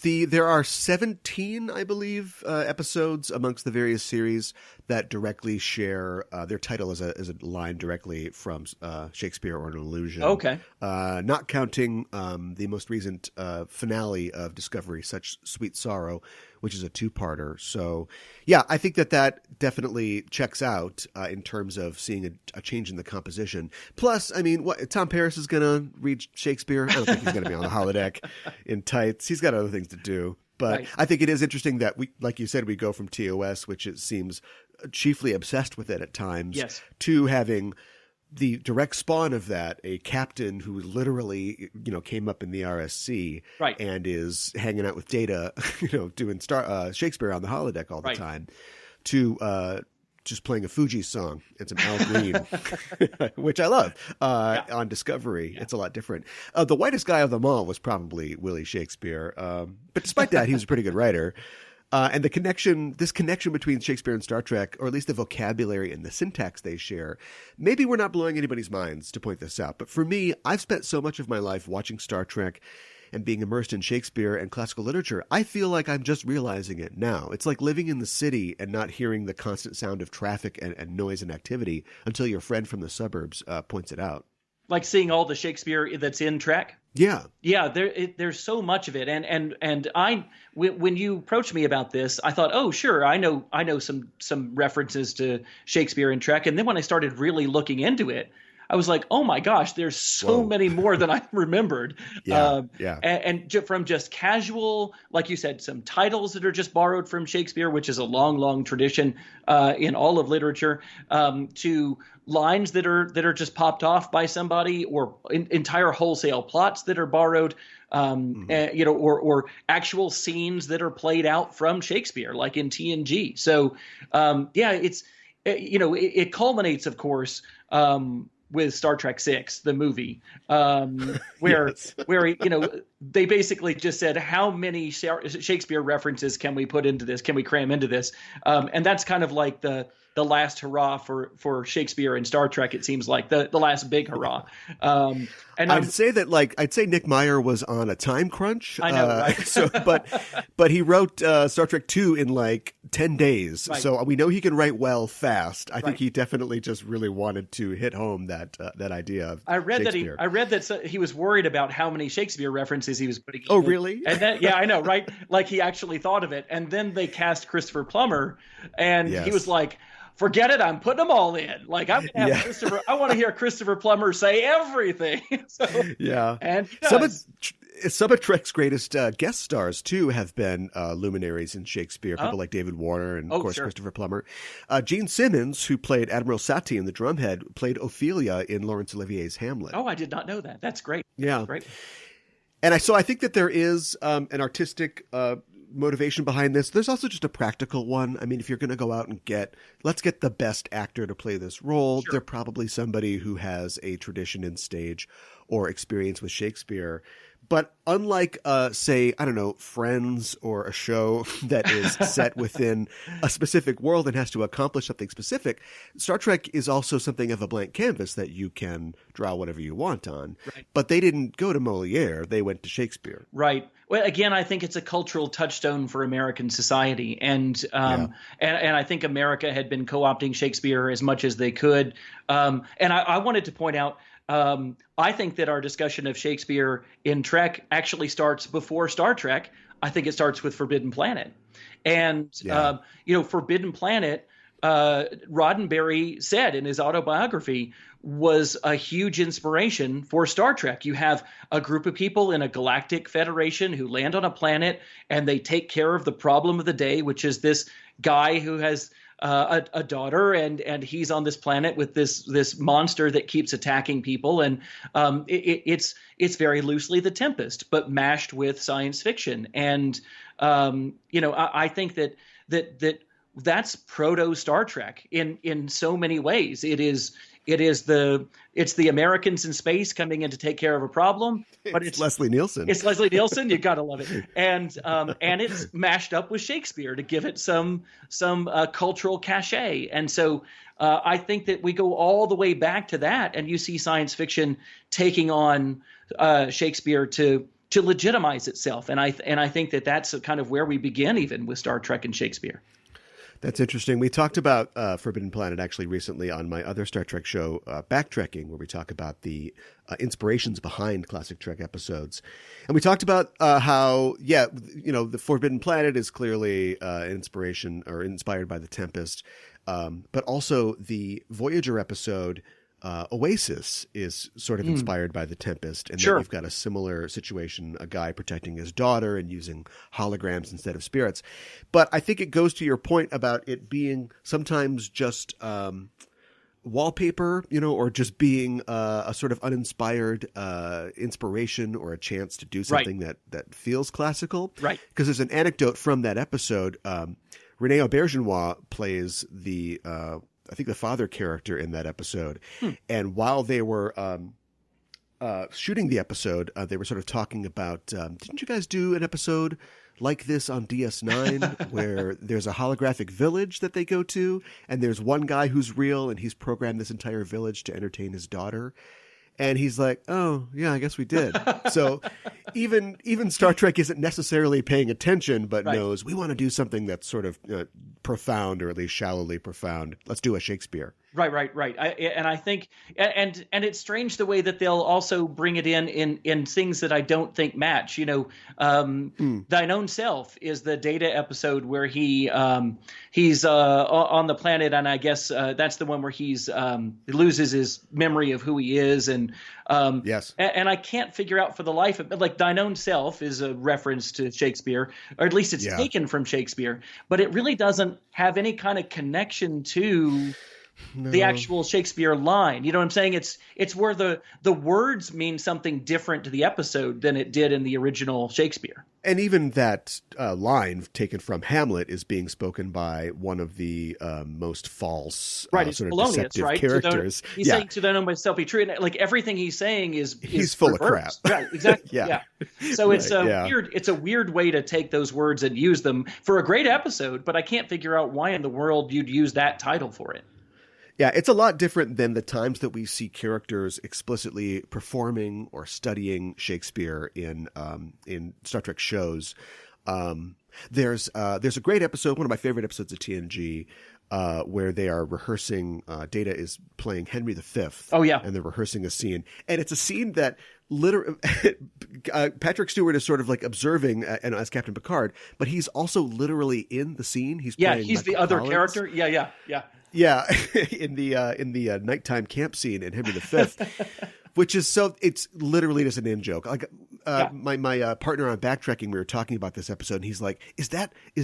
there are 17, I believe, episodes amongst the various series that directly share their title as a line directly from Shakespeare or an allusion. Okay. Not counting the most recent finale of Discovery, Such Sweet Sorrow, which is a two-parter. So, yeah, I think that definitely checks out in terms of seeing a change in the composition. Plus, I mean, Tom Paris is going to read Shakespeare? I don't think he's going to be on the holodeck in tights. He's got other things to do. But I think it is interesting that we, like you said, we go from TOS, which it seems chiefly obsessed with it at times, to having the direct spawn of that, a captain who literally, came up in the RSC Right. and is hanging out with Data, doing Shakespeare on the holodeck all the Right. time, to just playing a Fuji song and some Al Green, which I love, on Discovery. Yeah. It's a lot different. The whitest guy of them all was probably Willie Shakespeare. But despite that, he was a pretty good writer. And this connection between Shakespeare and Star Trek, or at least the vocabulary and the syntax they share, maybe we're not blowing anybody's minds to point this out. But for me, I've spent so much of my life watching Star Trek and being immersed in Shakespeare and classical literature, I feel like I'm just realizing it now. It's like living in the city and not hearing the constant sound of traffic and noise and activity until your friend from the suburbs points it out. Like seeing all the Shakespeare that's in Trek. Yeah. There's so much of it, and when you approached me about this, I thought, oh sure, I know some references to Shakespeare in Trek, and then when I started really looking into it, I was like, oh my gosh, there's so many more than I remembered. And from just casual, like you said, some titles that are just borrowed from Shakespeare, which is a long, long tradition in all of literature, to lines that are just popped off by somebody, or entire wholesale plots that are borrowed, or actual scenes that are played out from Shakespeare, like in TNG. So, it culminates, of course, with Star Trek VI, the movie, where they basically just said, how many Shakespeare references can we put into this? Can we cram into this? And that's kind of like the last hurrah for Shakespeare and Star Trek. It seems like the last big hurrah. And I'd say Nick Meyer was on a time crunch. I know, right? but he wrote Star Trek II in like 10 days. Right. So we know he can write well fast. I think he definitely just really wanted to hit home that idea of Shakespeare. I read that he was worried about how many Shakespeare references he was putting in. Oh, really? And then, yeah, I know, right? Like he actually thought of it. And then they cast Christopher Plummer, and he was like, forget it, I'm putting them all in. Like I'm gonna have Christopher. I want to hear Christopher Plummer say everything. And some of Trek's greatest guest stars too have been luminaries in Shakespeare. People like David Warner and of course Christopher Plummer. Gene Simmons, who played Admiral Satie in The Drumhead, played Ophelia in Laurence Olivier's Hamlet. Oh, I did not know that. That's great. Yeah, that's great. And I think that there is an artistic motivation behind this. There's also just a practical one. I mean, if you're going to go out and let's get the best actor to play this role, they're probably somebody who has a tradition in stage or experience with Shakespeare. But unlike, say, I don't know, Friends or a show that is set within a specific world and has to accomplish something specific, Star Trek is also something of a blank canvas that you can draw whatever you want on. Right. But they didn't go to Moliere. They went to Shakespeare. Right. Well, again, I think it's a cultural touchstone for American society. And I think America had been co-opting Shakespeare as much as they could. And I wanted to point out, I think that our discussion of Shakespeare in Trek actually starts before Star Trek. I think it starts with Forbidden Planet. And, Forbidden Planet, Roddenberry said in his autobiography, was a huge inspiration for Star Trek. You have a group of people in a galactic federation who land on a planet and they take care of the problem of the day, which is this guy who has a daughter, and he's on this planet with this monster that keeps attacking people, and it's very loosely The Tempest, but mashed with science fiction. And I think that's proto Star Trek in so many ways. It's the Americans in space coming in to take care of a problem, but it's Leslie Nielsen. It's Leslie Nielsen. You gotta love it, and it's mashed up with Shakespeare to give it some cultural cachet. And so I think that we go all the way back to that, and you see science fiction taking on Shakespeare to legitimize itself. And I think that that's kind of where we begin, even with Star Trek and Shakespeare. That's interesting. We talked about Forbidden Planet actually recently on my other Star Trek show, Backtrekking, where we talk about the inspirations behind classic Trek episodes. And we talked about how, the Forbidden Planet is clearly an inspiration or inspired by The Tempest, but also the Voyager episode Oasis is sort of inspired by The Tempest. And then you've got a similar situation, a guy protecting his daughter and using holograms instead of spirits. But I think it goes to your point about it being sometimes just wallpaper, or just being a sort of uninspired inspiration or a chance to do something that feels classical. Right. Because there's an anecdote from that episode. Rene Aubergenois plays I think the father character in that episode. And while they were shooting the episode, they were sort of talking about, didn't you guys do an episode like this on DS9 where there's a holographic village that they go to and there's one guy who's real and he's programmed this entire village to entertain his daughter? And he's like, oh, yeah, I guess we did. So even Star Trek isn't necessarily paying attention, but knows we want to do something that's sort of profound, or at least shallowly profound. Let's do a Shakespeare. Right. And I think, and it's strange the way that they'll also bring it in things that I don't think match. Thine Own Self is the Data episode where he's on the planet, and I guess that's the one where he loses his memory of who he is, and yes. And I can't figure out for the life of like Thine Own Self is a reference to Shakespeare, or at least it's taken from Shakespeare, but it really doesn't have any kind of connection to the actual Shakespeare line. You know what I'm saying? It's where the words mean something different to the episode than it did in the original Shakespeare. And even that line taken from Hamlet is being spoken by one of the most false, it's sort of Polonius, deceptive characters. He's saying to them myself be true, and like everything he's saying is he's full reversed. of crap. Right, exactly. So it's a weird way to take those words and use them for a great episode, but I can't figure out why in the world you'd use that title for it. Yeah, it's a lot different than the times that we see characters explicitly performing or studying Shakespeare in Star Trek shows. There's a great episode, one of my favorite episodes of TNG, where they are rehearsing. Data is playing Henry V. Oh yeah, and they're rehearsing a scene, and it's a scene that literally Patrick Stewart is sort of like observing as Captain Picard, but he's also literally in the scene. He's playing he's Michael the other Collins. character. Yeah. Yeah, in the nighttime camp scene in Henry V, which is it's literally just an in joke. Like my partner on Backtracking, we were talking about this episode, and he's like, "Is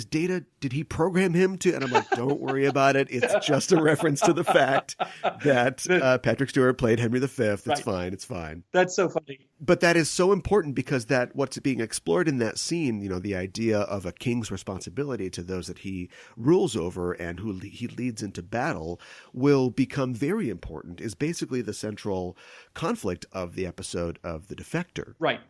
Data? Did he program him to?" And I'm like, "Don't worry about it. It's just a reference to the fact that Patrick Stewart played Henry V. It's fine. It's fine." That's so funny. But that is so important because what's being explored in that scene, the idea of a king's responsibility to those that he rules over and who he leads into battle, will become very important. Is basically the central conflict of the episode of The Defector. Right.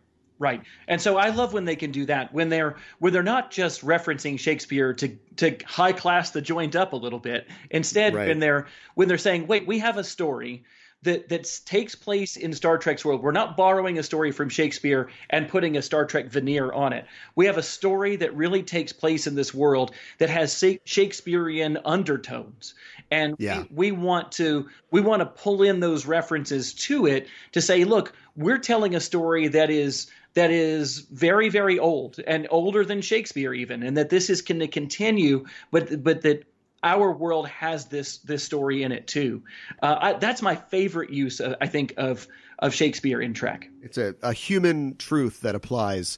And so I love when they can do that, when they're not just referencing Shakespeare to high class the joint up a little bit. Instead, when they're saying, wait, we have a story that takes place in Star Trek's world. We're not borrowing a story from Shakespeare and putting a Star Trek veneer on it. We have a story that really takes place in this world that has Shakespearean undertones. And we want to pull in those references to it to say, look, we're telling a story that is very, very old and older than Shakespeare even, and that this is going to continue, but that our world has this story in it too. That's my favorite use, I think, of Shakespeare in Trek. It's a human truth that applies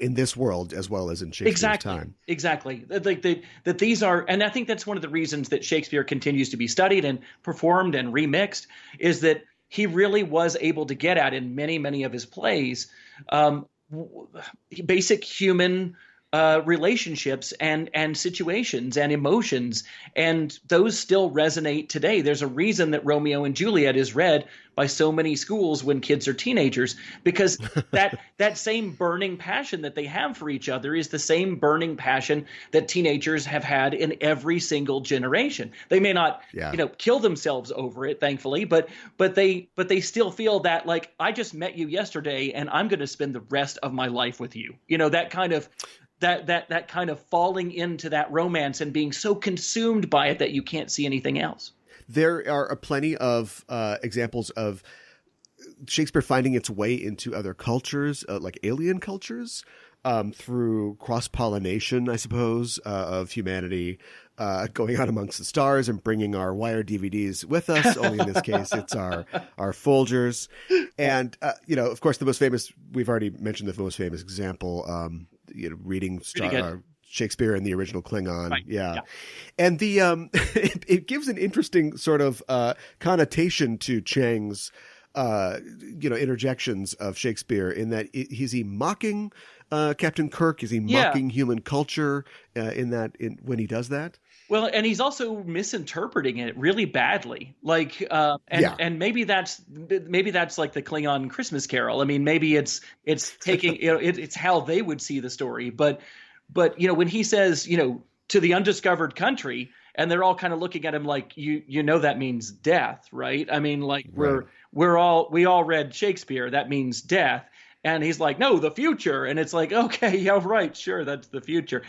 in this world as well as in Shakespeare's time. Exactly. That these are, and I think that's one of the reasons that Shakespeare continues to be studied and performed and remixed, is that he really was able to get at, in many, many of his plays, basic human relationships and situations and emotions, and those still resonate today. There's a reason that Romeo and Juliet is read by so many schools when kids are teenagers, because that same burning passion that they have for each other is the same burning passion that teenagers have had in every single generation. They may not kill themselves over it, thankfully, but they still feel that, like, I just met you yesterday and I'm going to spend the rest of my life with you. That kind of that kind of falling into that romance and being so consumed by it that you can't see anything else. There are plenty of examples of Shakespeare finding its way into other cultures, like alien cultures, through cross-pollination, I suppose, of humanity, going out amongst the stars and bringing our wired DVDs with us. Only in this case, it's our Folgers. And, of course, the most famous, we've already mentioned the most famous example, reading Shakespeare and the original Klingon. Right. Yeah. And the it gives an interesting sort of connotation to Chang's interjections of Shakespeare in that is he mocking Captain Kirk? Is he mocking human culture when he does that? Well, and he's also misinterpreting it really badly. Like, and maybe that's like the Klingon Christmas Carol. I mean, maybe it's taking it's how they would see the story. But when he says to the undiscovered country, and they're all kind of looking at him like that means death, right? I mean, like we all read Shakespeare. That means death. And he's like, no, the future. And it's like, okay, yeah, right, sure, that's the future.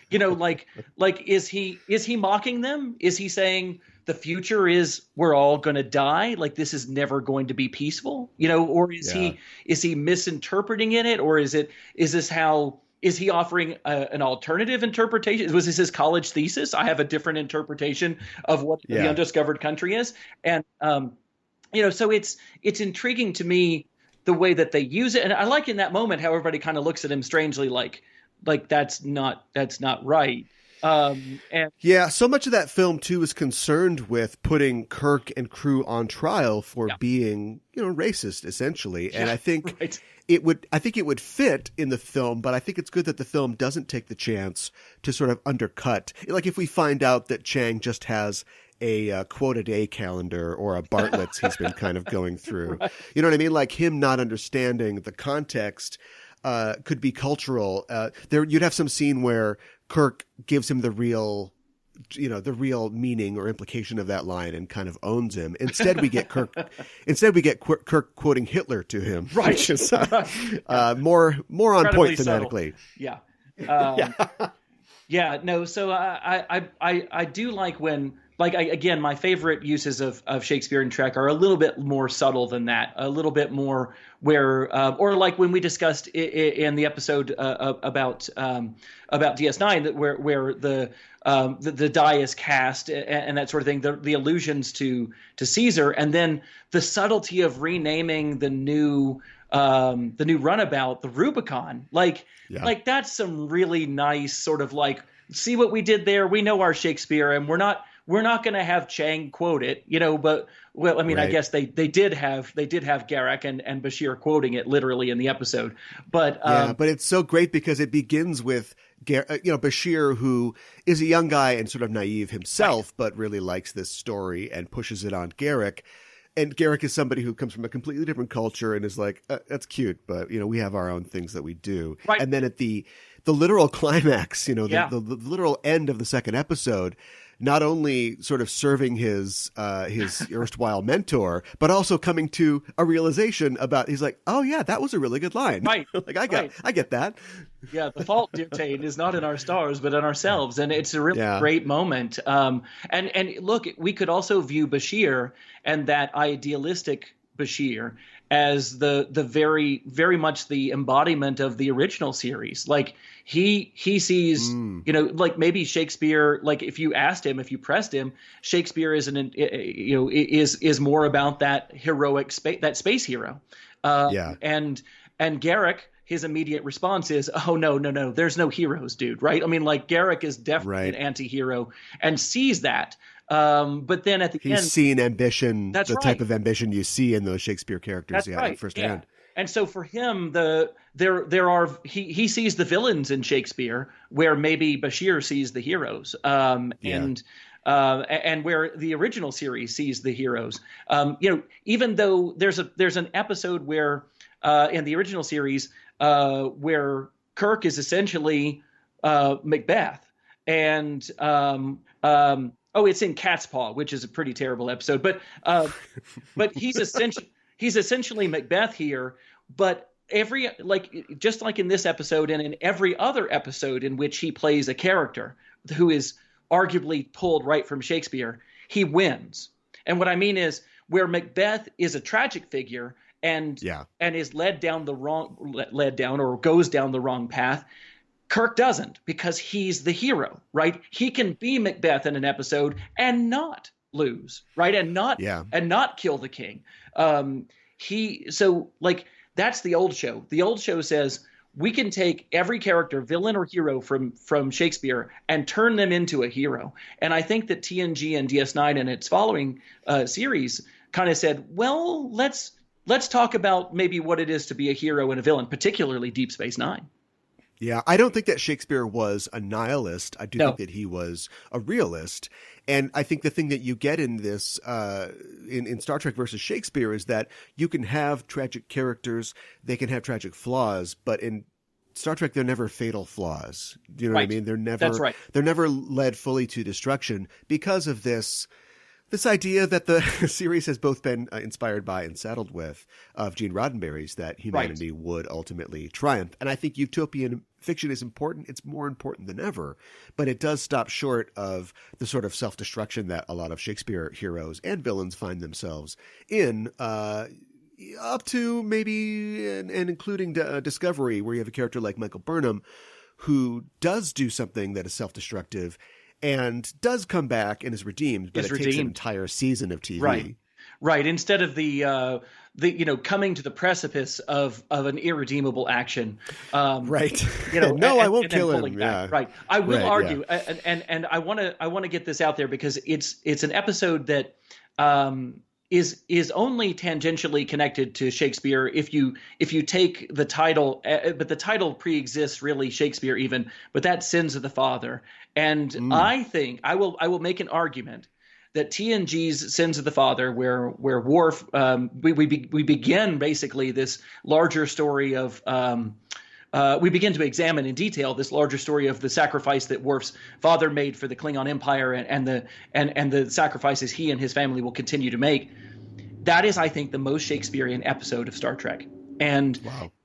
Is he mocking them? Is he saying the future is we're all going to die? Like this is never going to be peaceful, or is he misinterpreting it? Or is he offering an alternative interpretation? Was this his college thesis? I have a different interpretation of what the undiscovered country is. And, so it's intriguing to me the way that they use it. And I like in that moment how everybody kind of looks at him strangely like that's not right. So much of that film too is concerned with putting Kirk and crew on trial for being, racist essentially. And I think it would fit in the film, but I think it's good that the film doesn't take the chance to sort of undercut. Like if we find out that Chang just has a quote a day calendar or a Bartlett's he's been kind of going through. Right. You know what I mean? Like him not understanding the context could be cultural. You'd have some scene where Kirk gives him the real meaning or implication of that line and kind of owns him. Instead, we get Kirk Kirk quoting Hitler to him, right? Which is more on point thematically. Yeah. No. So I do like when. Again, my favorite uses of Shakespeare and Trek are a little bit more subtle than that, a little bit more where, or like when we discussed in the episode about DS9, where the die is cast and that sort of thing, the allusions to Caesar, and then the subtlety of renaming the new runabout the Rubicon, like that's some really nice sort of like, see what we did there. We know our Shakespeare, and we're not going to have Chang quote it, but I guess they did have Garak and Bashir quoting it literally in the episode, but it's so great because it begins with Bashir, who is a young guy and sort of naive himself, but really likes this story and pushes it on Garak. And Garak is somebody who comes from a completely different culture and is like, that's cute, but we have our own things that we do. Right. And then at the literal climax, the literal end of the second episode, not only sort of serving his erstwhile mentor, but also coming to a realization about, he's like, oh yeah, that was a really good line. Right. Like I get that. Yeah. The fault, dictate, is not in our stars, but in ourselves. And it's a really great moment. And look, we could also view Bashir and that idealistic Bashir as the very, very much the embodiment of the original series. Like he sees, like maybe Shakespeare, like if you pressed him, Shakespeare is more about that heroic that space hero. And Garak, his immediate response is, oh, no, there's no heroes, dude. Right. I mean, like Garak is definitely an anti-hero and sees that. But then at the end, he's seen ambition, type of ambition you see in those Shakespeare characters firsthand. Yeah. And so for him, he sees the villains in Shakespeare where maybe Bashir sees the heroes, and where the original series sees the heroes. Even though there's an episode where in the original series where Kirk is essentially Macbeth, and it's in Cat's Paw, which is a pretty terrible episode, but he's essentially Macbeth here. But just like in this episode and in every other episode in which he plays a character who is arguably pulled right from Shakespeare, he wins. And what I mean is where Macbeth is a tragic figure and is led down or goes down the wrong path, Kirk doesn't, because he's the hero, right? He can be Macbeth in an episode and not lose, right? And not kill the king. That's the old show. The old show says we can take every character, villain or hero from Shakespeare, and turn them into a hero. And I think that TNG and DS9 and its following series kind of said, well, let's talk about maybe what it is to be a hero and a villain, particularly Deep Space Nine. Yeah, I don't think that Shakespeare was a nihilist. I do think that he was a realist. And I think the thing that you get in this, in Star Trek versus Shakespeare, is that you can have tragic characters, they can have tragic flaws, but in Star Trek, they're never fatal flaws. Do you know what I mean? They're never led fully to destruction because of this idea that the series has both been inspired by and saddled with of Gene Roddenberry's, that humanity would ultimately triumph. And I think utopian fiction is important. It's more important than ever, but it does stop short of the sort of self-destruction that a lot of Shakespeare heroes and villains find themselves in, up to maybe and including Discovery, where you have a character like Michael Burnham who does do something that is self-destructive and does come back and is redeemed, but takes an entire season of TV. Right. Instead of the coming to the precipice of an irredeemable action. Right. I won't kill him. Yeah. Right. I will argue, and I want to get this out there because it's an episode that is only tangentially connected to Shakespeare if you take the title, but the title preexists really Shakespeare even, but that's Sins of the Father. And I think I will make an argument that TNG's Sins of the Father, where Worf, we begin basically this larger story of we begin to examine in detail this larger story of the sacrifice that Worf's father made for the Klingon Empire and the sacrifices he and his family will continue to make. That is, I think, the most Shakespearean episode of Star Trek. And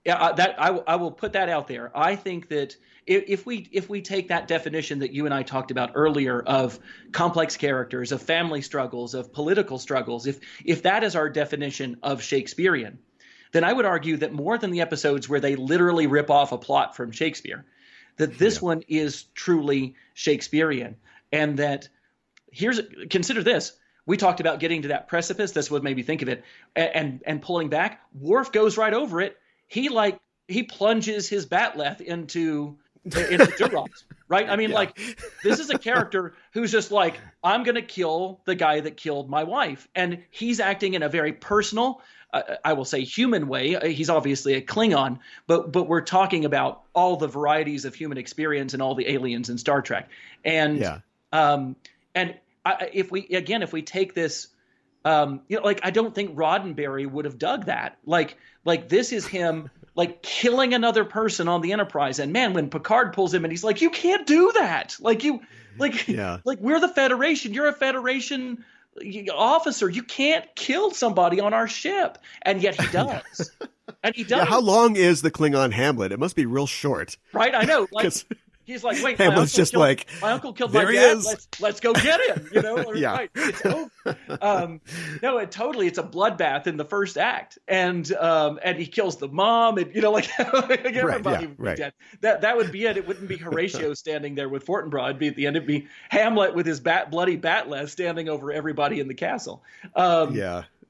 that I will put that out there. I think that if we take that definition that you and I talked about earlier of complex characters, of family struggles, of political struggles, if that is our definition of Shakespearean, then I would argue that more than the episodes where they literally rip off a plot from Shakespeare, that this one is truly Shakespearean. And that consider this. We talked about getting to that precipice. That's what made me think of it. And pulling back. Worf goes right over it. He plunges his batleth into Duras, right? I mean, this is a character who's just like, I'm going to kill the guy that killed my wife. And he's acting in a very personal, I will say human way. He's obviously a Klingon, but we're talking about all the varieties of human experience and all the aliens in Star Trek. And if we take this, I don't think Roddenberry would have dug that. Like this is him like killing another person on the Enterprise. And man, when Picard pulls him and he's like, you can't do that. Like we're the Federation. You're a Federation officer. You can't kill somebody on our ship. And yet he does. And he does. Yeah, how long is the Klingon Hamlet? It must be real short. Right. I know. He's like, wait, Hamlet's just like, my uncle killed my dad. Let's go get him. Yeah. Right. It's over. No, it's a bloodbath in the first act, and he kills the mom, and everybody would be dead. That would be it. It wouldn't be Horatio standing there with Fortinbras. It'd be at the end. It'd be Hamlet with his bloody batleth standing over everybody in the castle.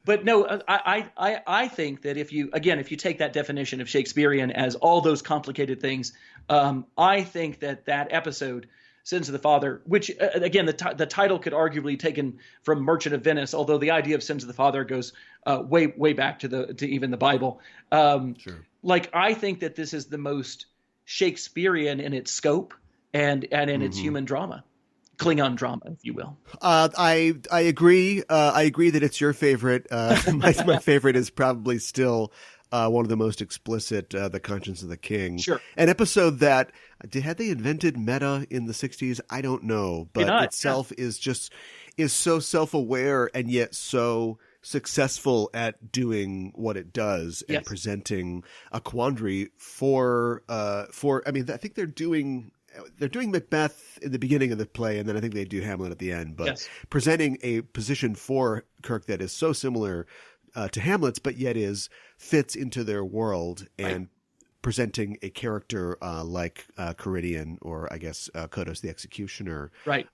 But no, I think that if you take that definition of Shakespearean as all those complicated things, I think that episode, Sins of the Father, which again the title could arguably be taken from Merchant of Venice, although the idea of Sins of the Father goes way back to even the Bible. Sure. I think that this is the most Shakespearean in its scope and in its human drama. Klingon drama, if you will. I agree. I agree that it's your favorite. My favorite is probably still one of the most explicit, The Conscience of the King. Sure. An episode that, had they invented meta in the 60s? I don't know. But itself is so self-aware and yet so successful at doing what it does and presenting a quandary for I think they're doing Macbeth in the beginning of the play, and then I think they do Hamlet at the end, but presenting a position for Kirk that is so similar to Hamlet's, but yet fits into their world and presenting a character like Caridian, or I guess Kodos the Executioner, Right.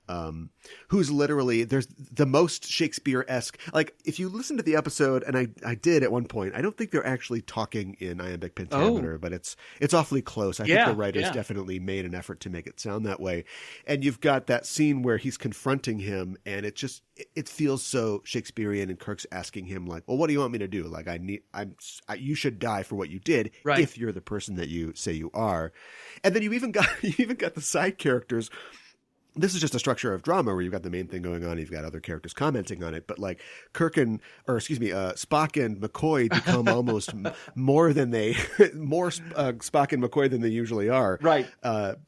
Who's literally, there's the most Shakespeare-esque. Like, if you listen to the episode, and I did at one point, I don't think they're actually talking in iambic pentameter, but it's awfully close. I think the writers definitely made an effort to make it sound that way. And you've got that scene where he's confronting him, and it feels so Shakespearean, and Kirk's asking him, like, well, what do you want me to do? Like, you should die for what you did, if you're the person that you say you are. And then you even got the side characters. This is just a structure of drama where you've got the main thing going on, you've got other characters commenting on it, but like Spock and McCoy become almost more Spock and McCoy than they usually are, right?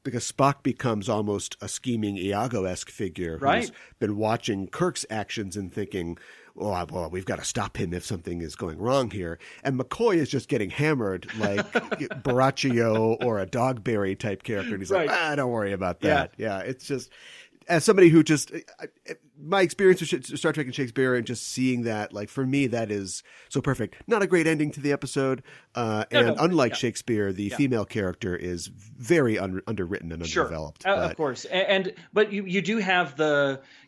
Because Spock becomes almost a scheming Iago-esque figure who's been watching Kirk's actions and thinking, oh, well, we've got to stop him if something is going wrong here. And McCoy is just getting hammered like Baraccio or a Dogberry type character. And he's like, don't worry about that. Yeah, it's just, as somebody who just, my experience with Star Trek and Shakespeare and just seeing that, like, for me, that is so perfect. Not a great ending to the episode. Unlike Shakespeare, the female character is very underwritten and underdeveloped. Of course. But you do have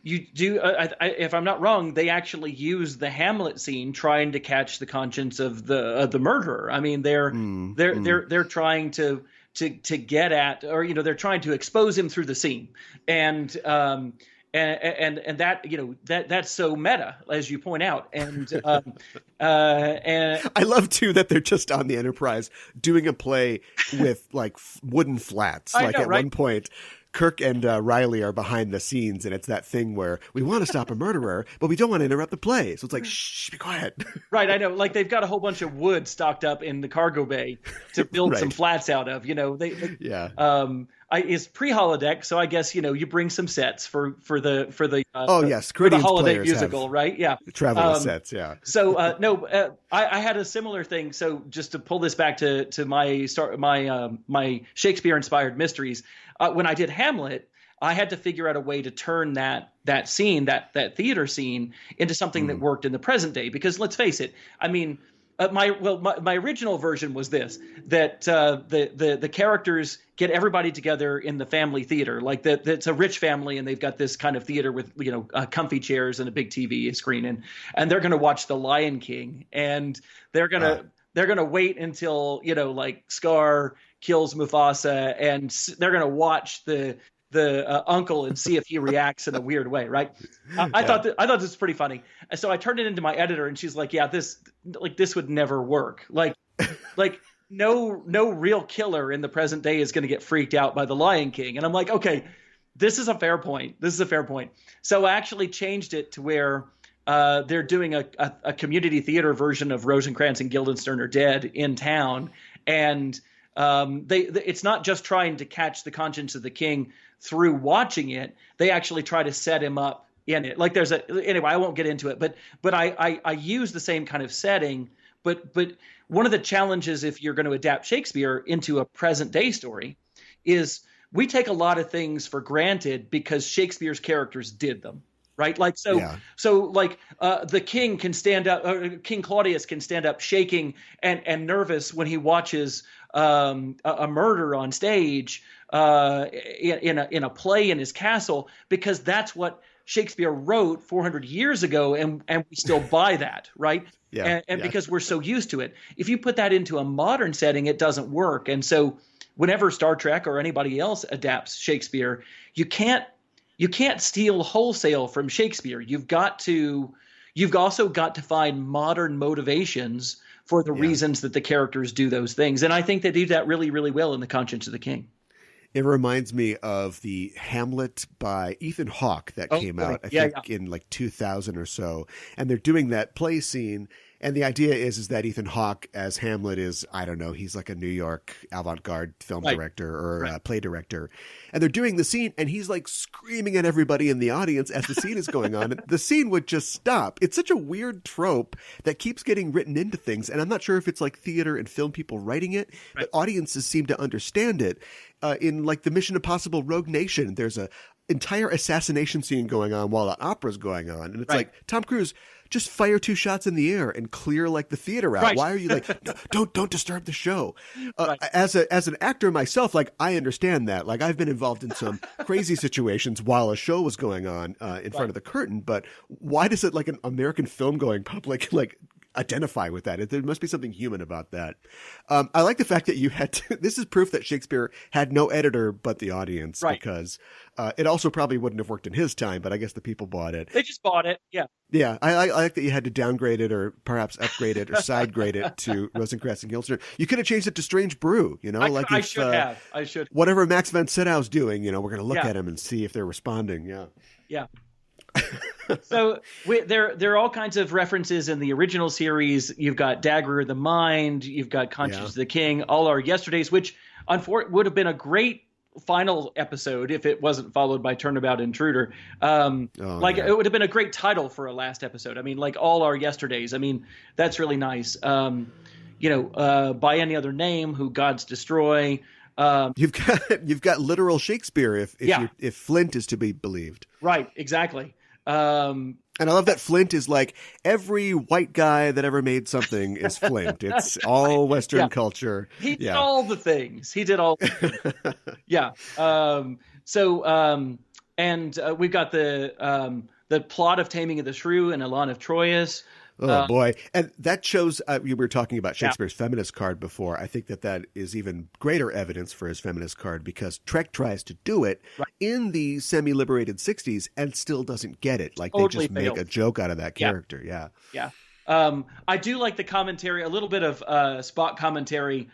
if I'm not wrong, they actually use the Hamlet scene trying to catch the conscience of the murderer. I mean, they're trying to get at, or, you know, they're trying to expose him through the scene. And that, you know, that's so meta, as you point out. And I love too that they're just on the Enterprise doing a play with like wooden flats. At one point, Kirk and Riley are behind the scenes, and it's that thing where we want to stop a murderer, but we don't want to interrupt the play. So it's like, shh, be quiet. Right, I know. Like, they've got a whole bunch of wood stocked up in the cargo bay to build some flats out of. You know, it's pre-holodeck, so I guess, you know, you bring some sets for the holiday musical, right? Yeah, travel sets. Yeah. So I had a similar thing. So just to pull this back to my Shakespeare-inspired mysteries. When I did Hamlet, I had to figure out a way to turn that scene, that theater scene, into something that worked in the present day. Because let's face it, I mean, my original version was this: that the characters get everybody together in the family theater, like that. It's a rich family, and they've got this kind of theater with, you know, comfy chairs and a big TV screen, and they're going to watch The Lion King, and they're gonna wait until, you know, like Scar kills Mufasa, and they're gonna watch the uncle and see if he reacts in a weird way, right? I thought this was pretty funny, so I turned it into my editor, and she's like, "Yeah, this would never work. Like no real killer in the present day is going to get freaked out by the Lion King." And I'm like, "Okay, this is a fair point. So I actually changed it to where they're doing a community theater version of Rosencrantz and Guildenstern Are Dead in town, and it's not just trying to catch the conscience of the king through watching it. They actually try to set him up in it. Like anyway, I won't get into it, but I use the same kind of setting. But one of the challenges, if you're going to adapt Shakespeare into a present day story, is we take a lot of things for granted because Shakespeare's characters did them. Right, like the king can stand up. King Claudius can stand up, shaking and nervous when he watches a murder on stage in a play in his castle, because that's what Shakespeare wrote 400 years ago, and we still buy that, right? Yeah, and because we're so used to it. If you put that into a modern setting, it doesn't work. And so, whenever Star Trek or anybody else adapts Shakespeare, you can't steal wholesale from Shakespeare. You've also got to find modern motivations for the reasons that the characters do those things. And I think they do that really, really well in The Conscience of the King. It reminds me of the Hamlet by Ethan Hawke that came out, I think, in like 2000 or so. And they're doing that play scene. And the idea is that Ethan Hawke as Hamlet is, I don't know, he's like a New York avant-garde film director or play director. And they're doing the scene, and he's like screaming at everybody in the audience as the scene is going on. And the scene would just stop. It's such a weird trope that keeps getting written into things. And I'm not sure if it's like theater and film people writing it, but audiences seem to understand it. In like the Mission Impossible Rogue Nation, there's a entire assassination scene going on while an opera's going on. And it's Right. like, Tom Cruise, just fire 2 shots in the air and clear like the theater out. Right. Why are you like, no, don't disturb the show? Right. As an actor myself, like I understand that. Like I've been involved in some crazy situations while a show was going on in front of the curtain. But why does it, like an American film going public, like identify with that? There must be something human about that. I like the fact that you had to, this is proof that Shakespeare had no editor but the audience, Right. because it also probably wouldn't have worked in his time, but I guess the people bought it. They just bought it. Yeah. Yeah, I like that you had to downgrade it or perhaps upgrade it or side grade it to Rosencrantz and Guildenstern. You could have changed it to Strange Brew, you know? I should have. Whatever Max von Sydow's doing, you know, we're going to look Yeah. at him and see if they're responding. Yeah. Yeah. So there are all kinds of references in the original series. You've got Dagger of the Mind. You've got Conscience of the King. All Our Yesterdays, which would have been a great final episode if it wasn't followed by Turnabout Intruder. It would have been a great title for a last episode. I mean, like All Our Yesterdays. I mean, that's really nice. By Any Other Name, Who Gods Destroy. You've got literal Shakespeare if Flint is to be believed. Right, exactly. And I love that Flint is like every white guy that ever made something is Flint. It's all Western culture. He did all the things. Yeah. We've got the plot of Taming of the Shrew and Elan of Troyes. Oh, boy. And that shows, we were talking about Shakespeare's feminist card before. I think that is even greater evidence for his feminist card, because Trek tries to do it in the semi-liberated 60s and still doesn't get it. Like, Totally they just make a joke out of that character. Yeah. Yeah. I do like the commentary, a little bit of Spock commentary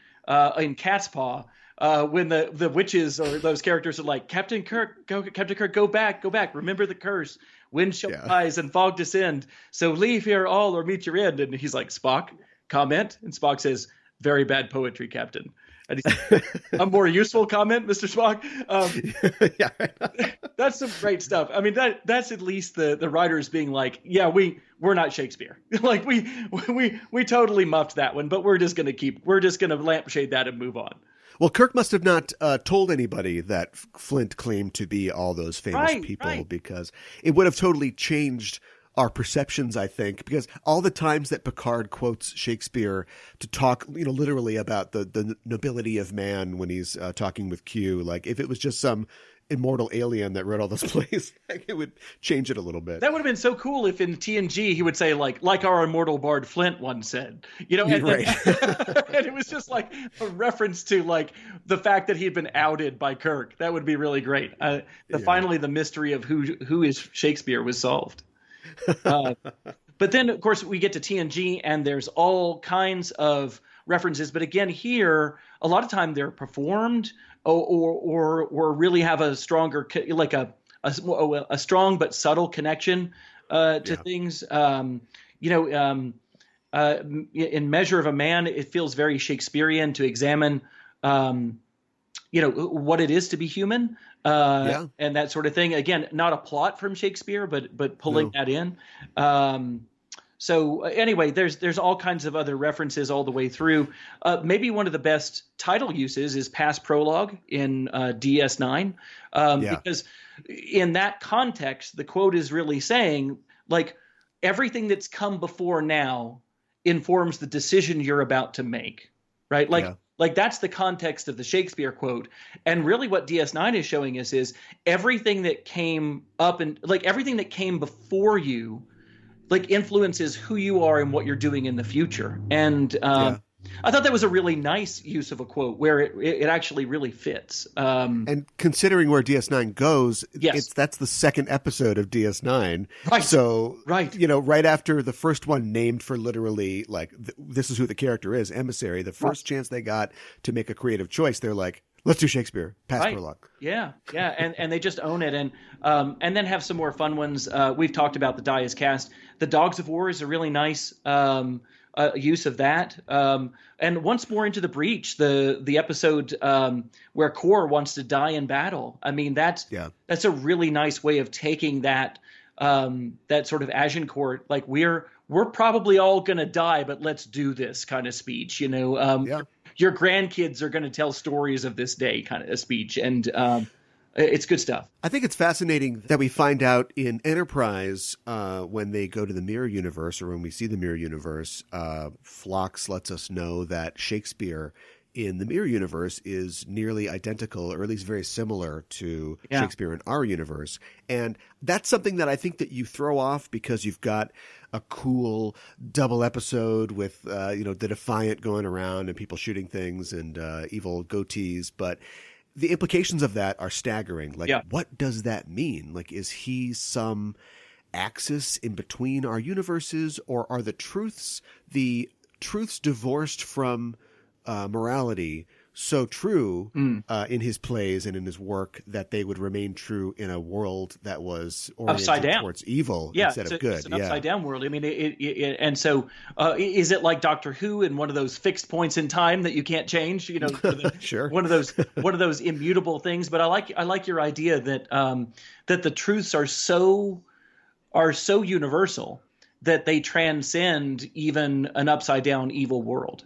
in Cat's Paw. When the witches or those characters are like, Captain Kirk, go back, remember the curse. Wind shall rise and fog descend. So leave here all or meet your end. And he's like, Spock, comment. And Spock says, very bad poetry, Captain. And he's a more useful comment, Mr. Spock. That's some great stuff. I mean, that's at least the writers being like, yeah, we're not Shakespeare. Like we totally muffed that one, but we're just gonna lampshade that and move on. Well, Kirk must have not told anybody that Flint claimed to be all those famous people, because it would have totally changed our perceptions, I think, because all the times that Picard quotes Shakespeare to talk, literally about the nobility of man when he's talking with Q, like if it was just some immortal alien that wrote all those plays, like, it would change it a little bit. That would have been so cool if in TNG he would say like our immortal bard Flint once said, and, right. And it was just like a reference to like the fact that he'd been outed by Kirk. That would be really great. Finally, the mystery of who is Shakespeare was solved. But then, of course, we get to TNG, and there's all kinds of references. But again, here, a lot of time they're performed or really have a stronger, like a strong but subtle connection to things. In Measure of a Man, it feels very Shakespearean to examine, what it is to be human. And that sort of thing. Again, not a plot from Shakespeare, but pulling that in. So anyway, there's all kinds of other references all the way through. Maybe one of the best title uses is Past Prologue in DS9, because in that context, the quote is really saying, like, everything that's come before now informs the decision you're about to make, right? Like that's the context of the Shakespeare quote. And really what DS9 is showing us is everything that came up and like everything that came before you, like influences who you are and what you're doing in the future. And I thought that was a really nice use of a quote where it actually really fits. And considering where DS9 goes, that's the second episode of DS9. Right. So, right after the first one named for literally, like, this is who the character is, Emissary, the first chance they got to make a creative choice, they're like, let's do Shakespeare, Past Prologue. Yeah. And they just own it. And then have some more fun ones. We've talked about the Die Is Cast. The Dogs of War is a really nice use of that. And once more into the Breach, the episode where Kor wants to die in battle. I mean, that's a really nice way of taking that that sort of Agincourt, like we're probably all going to die, but let's do this kind of speech, Your grandkids are going to tell stories of this day kind of a speech. And It's good stuff. I think it's fascinating that we find out in Enterprise when they go to the mirror universe, or when we see the mirror universe, Phlox lets us know that Shakespeare in the mirror universe is nearly identical, or at least very similar to Shakespeare in our universe. And that's something that I think that you throw off because you've got a cool double episode with, the Defiant going around and people shooting things and evil goatees. But the implications of that are staggering. Like, what does that mean? Like, is he some axis in between our universes, or are the truths divorced from morality so true in his plays and in his work that they would remain true in a world that was oriented towards evil instead of good? It's an upside down world. I mean, and so is it like Doctor Who in one of those fixed points in time that you can't change? Sure. One of those immutable things. But I like your idea that that the truths are so universal that they transcend even an upside down evil world.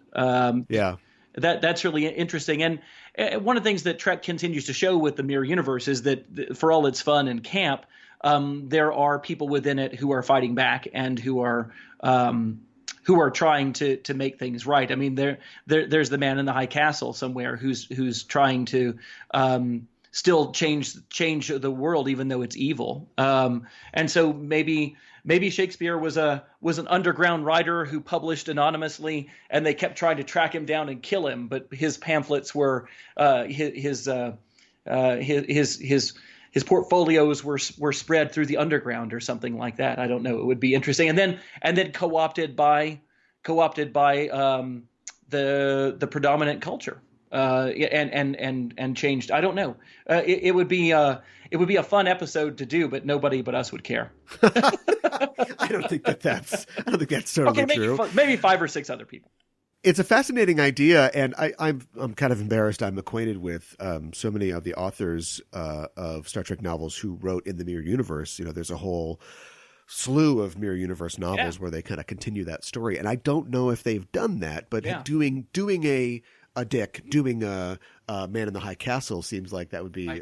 That's really interesting. And one of the things that Trek continues to show with the mirror universe is that for all its fun and camp, there are people within it who are fighting back and who are trying to make things right. I mean, there's the man in the high castle somewhere who's trying to still change the world even though it's evil. And so maybe Shakespeare was an underground writer who published anonymously, and they kept trying to track him down and kill him. But his pamphlets were his portfolios were spread through the underground or something like that. I don't know. It would be interesting. And then co-opted by the predominant culture. And changed. I don't know. It would be a fun episode to do, but nobody but us would care. I don't think that's totally true. Maybe 5 or 6 other people. It's a fascinating idea, and I'm kind of embarrassed. I'm acquainted with so many of the authors of Star Trek novels who wrote in the mirror universe. There's a whole slew of mirror universe novels where they kind of continue that story, and I don't know if they've done that, but doing a Dick doing a Man in the High Castle seems like that would be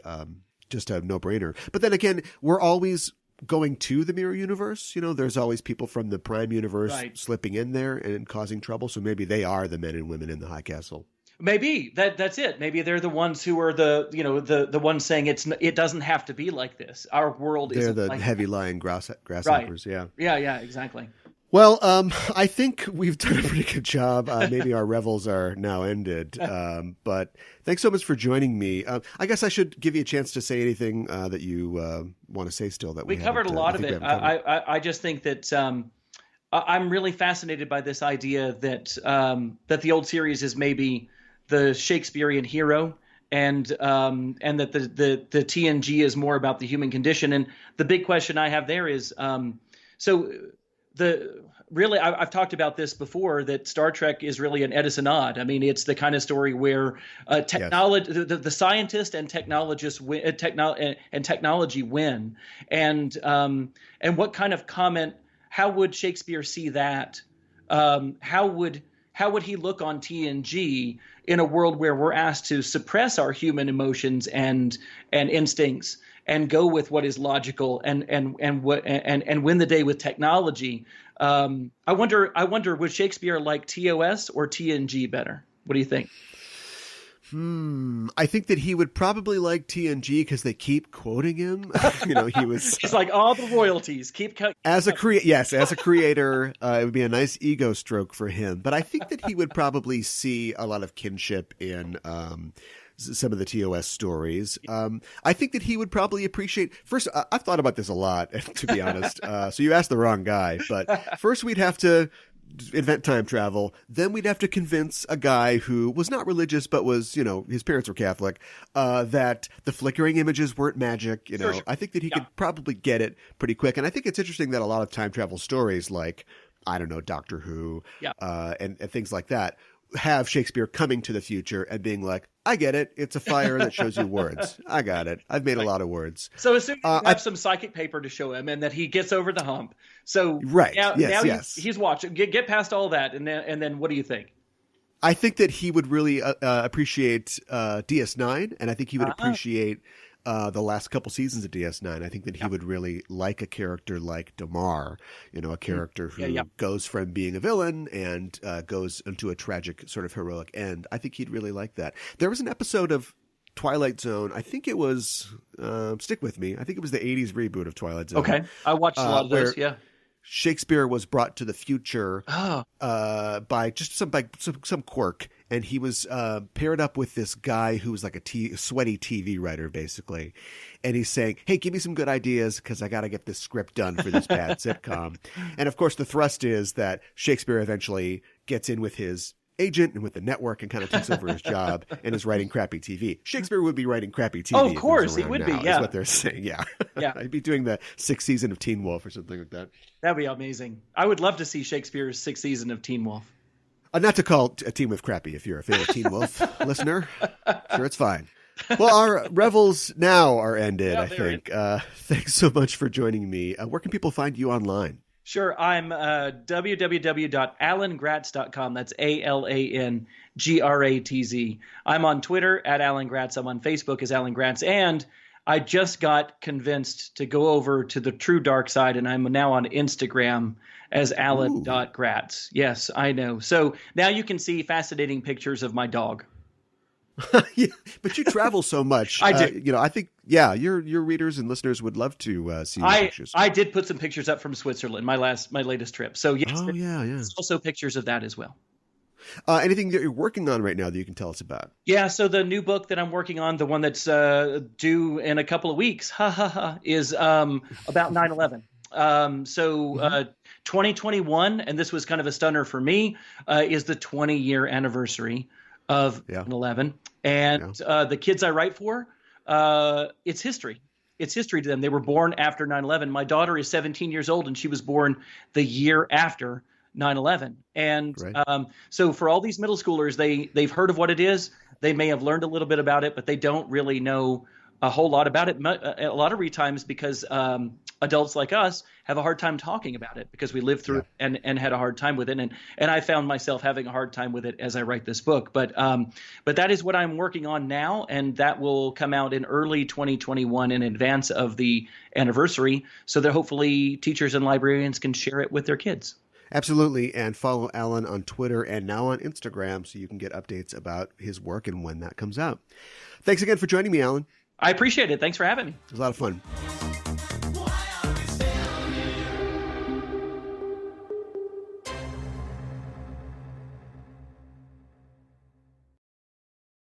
just a no-brainer. But then again, we're always going to the mirror universe. There's always people from the Prime universe slipping in there and causing trouble. So maybe they are the men and women in the High Castle. Maybe that's it. Maybe they're the ones who are the ones saying it doesn't have to be like this. Our world is. They're the heavy lying grasshoppers. Right. Yeah, exactly. Well, I think we've done a pretty good job. Maybe our revels are now ended. But thanks so much for joining me. I guess I should give you a chance to say anything that you want to say still. That we covered a lot of it. I just think that I'm really fascinated by this idea that that the old series is maybe the Shakespearean hero, and that the TNG is more about the human condition. And the big question I have there is I've talked about this before, that Star Trek is really an Edisonade. I mean, it's the kind of story where technology, the scientist and technologists win, technology win. And what kind of comment? How would Shakespeare see that? How would he look on TNG in a world where we're asked to suppress our human emotions and instincts and go with what is logical and win the day with technology? I wonder, would Shakespeare like TOS or TNG better? What do you think? I think that he would probably like TNG because they keep quoting him. He's like, all the royalties keep cutting. As a creator, it would be a nice ego stroke for him. But I think that he would probably see a lot of kinship in some of the TOS stories. I think that he would probably appreciate. First, I've thought about this a lot, to be honest. So you asked the wrong guy. But first, we'd have to invent time travel. Then we'd have to convince a guy who was not religious, but was, his parents were Catholic, that the flickering images weren't magic. Sure. I think that he could probably get it pretty quick. And I think it's interesting that a lot of time travel stories, like, I don't know, Doctor Who, and things like that, have Shakespeare coming to the future and being like, I get it. It's a fire that shows you words. I got it. I've made a lot of words. So assume you have some psychic paper to show him and that he gets over the hump. So he's watching. Get past all that. And then what do you think? I think that he would really appreciate DS9, and I think he would appreciate the last couple seasons of DS9. I think that he would really like a character like Damar, a character who goes from being a villain and goes into a tragic sort of heroic end. I think he'd really like that. There was an episode of Twilight Zone. I think it was, stick with me, I think it was the 80s reboot of Twilight Zone. Okay. I watched a lot of those, yeah. Shakespeare was brought to the future by just some quirk, and he was paired up with this guy who was like a sweaty TV writer, basically. And he's saying, hey, give me some good ideas because I got to get this script done for this bad sitcom. And of course, the thrust is that Shakespeare eventually gets in with his agent and with the network and kind of takes over his job and is writing crappy TV. Shakespeare would be writing crappy TV. Oh, of course, he would be. Yeah, is what they're saying. Yeah, He'd be doing the 6th season of Teen Wolf or something like that. That'd be amazing. I would love to see Shakespeare's 6th season of Teen Wolf. Not to call a Teen Wolf crappy if you're a fan of Teen Wolf listener. Sure, it's fine. Well, our revels now are ended, I think. Thanks so much for joining me. Where can people find you online? Sure. I'm www.alangratz.com. That's ALANGRATZ. I'm on Twitter at Alan Gratz. I'm on Facebook as Alan Gratz. And I just got convinced to go over to the true dark side, and I'm now on Instagram as Alan.Gratz. Yes, I know. So now you can see fascinating pictures of my dog. Yeah, but you travel so much. I do. I think, your readers and listeners would love to see your pictures. I did put some pictures up from Switzerland, my latest trip. So yes, there's also pictures of that as well. Anything that you're working on right now that you can tell us about? Yeah, so the new book that I'm working on, the one that's due in a couple of weeks, is about 9/11. 2021, and this was kind of a stunner for me, is the 20-year anniversary of 9/11. And the kids I write for, it's history. It's history to them. They were born after 9/11. My daughter is 17 years old, and she was born the year after 9/11. And so for all these middle schoolers, they've heard of what it is. They may have learned a little bit about it, but they don't really know a whole lot about it. A lot of times because adults like us have a hard time talking about it because we lived through it and had a hard time with it. And I found myself having a hard time with it as I write this book. But that is what I'm working on now, and that will come out in early 2021 in advance of the anniversary so that hopefully teachers and librarians can share it with their kids. Absolutely. And follow Alan on Twitter and now on Instagram so you can get updates about his work and when that comes out. Thanks again for joining me, Alan. I appreciate it. Thanks for having me. It was a lot of fun.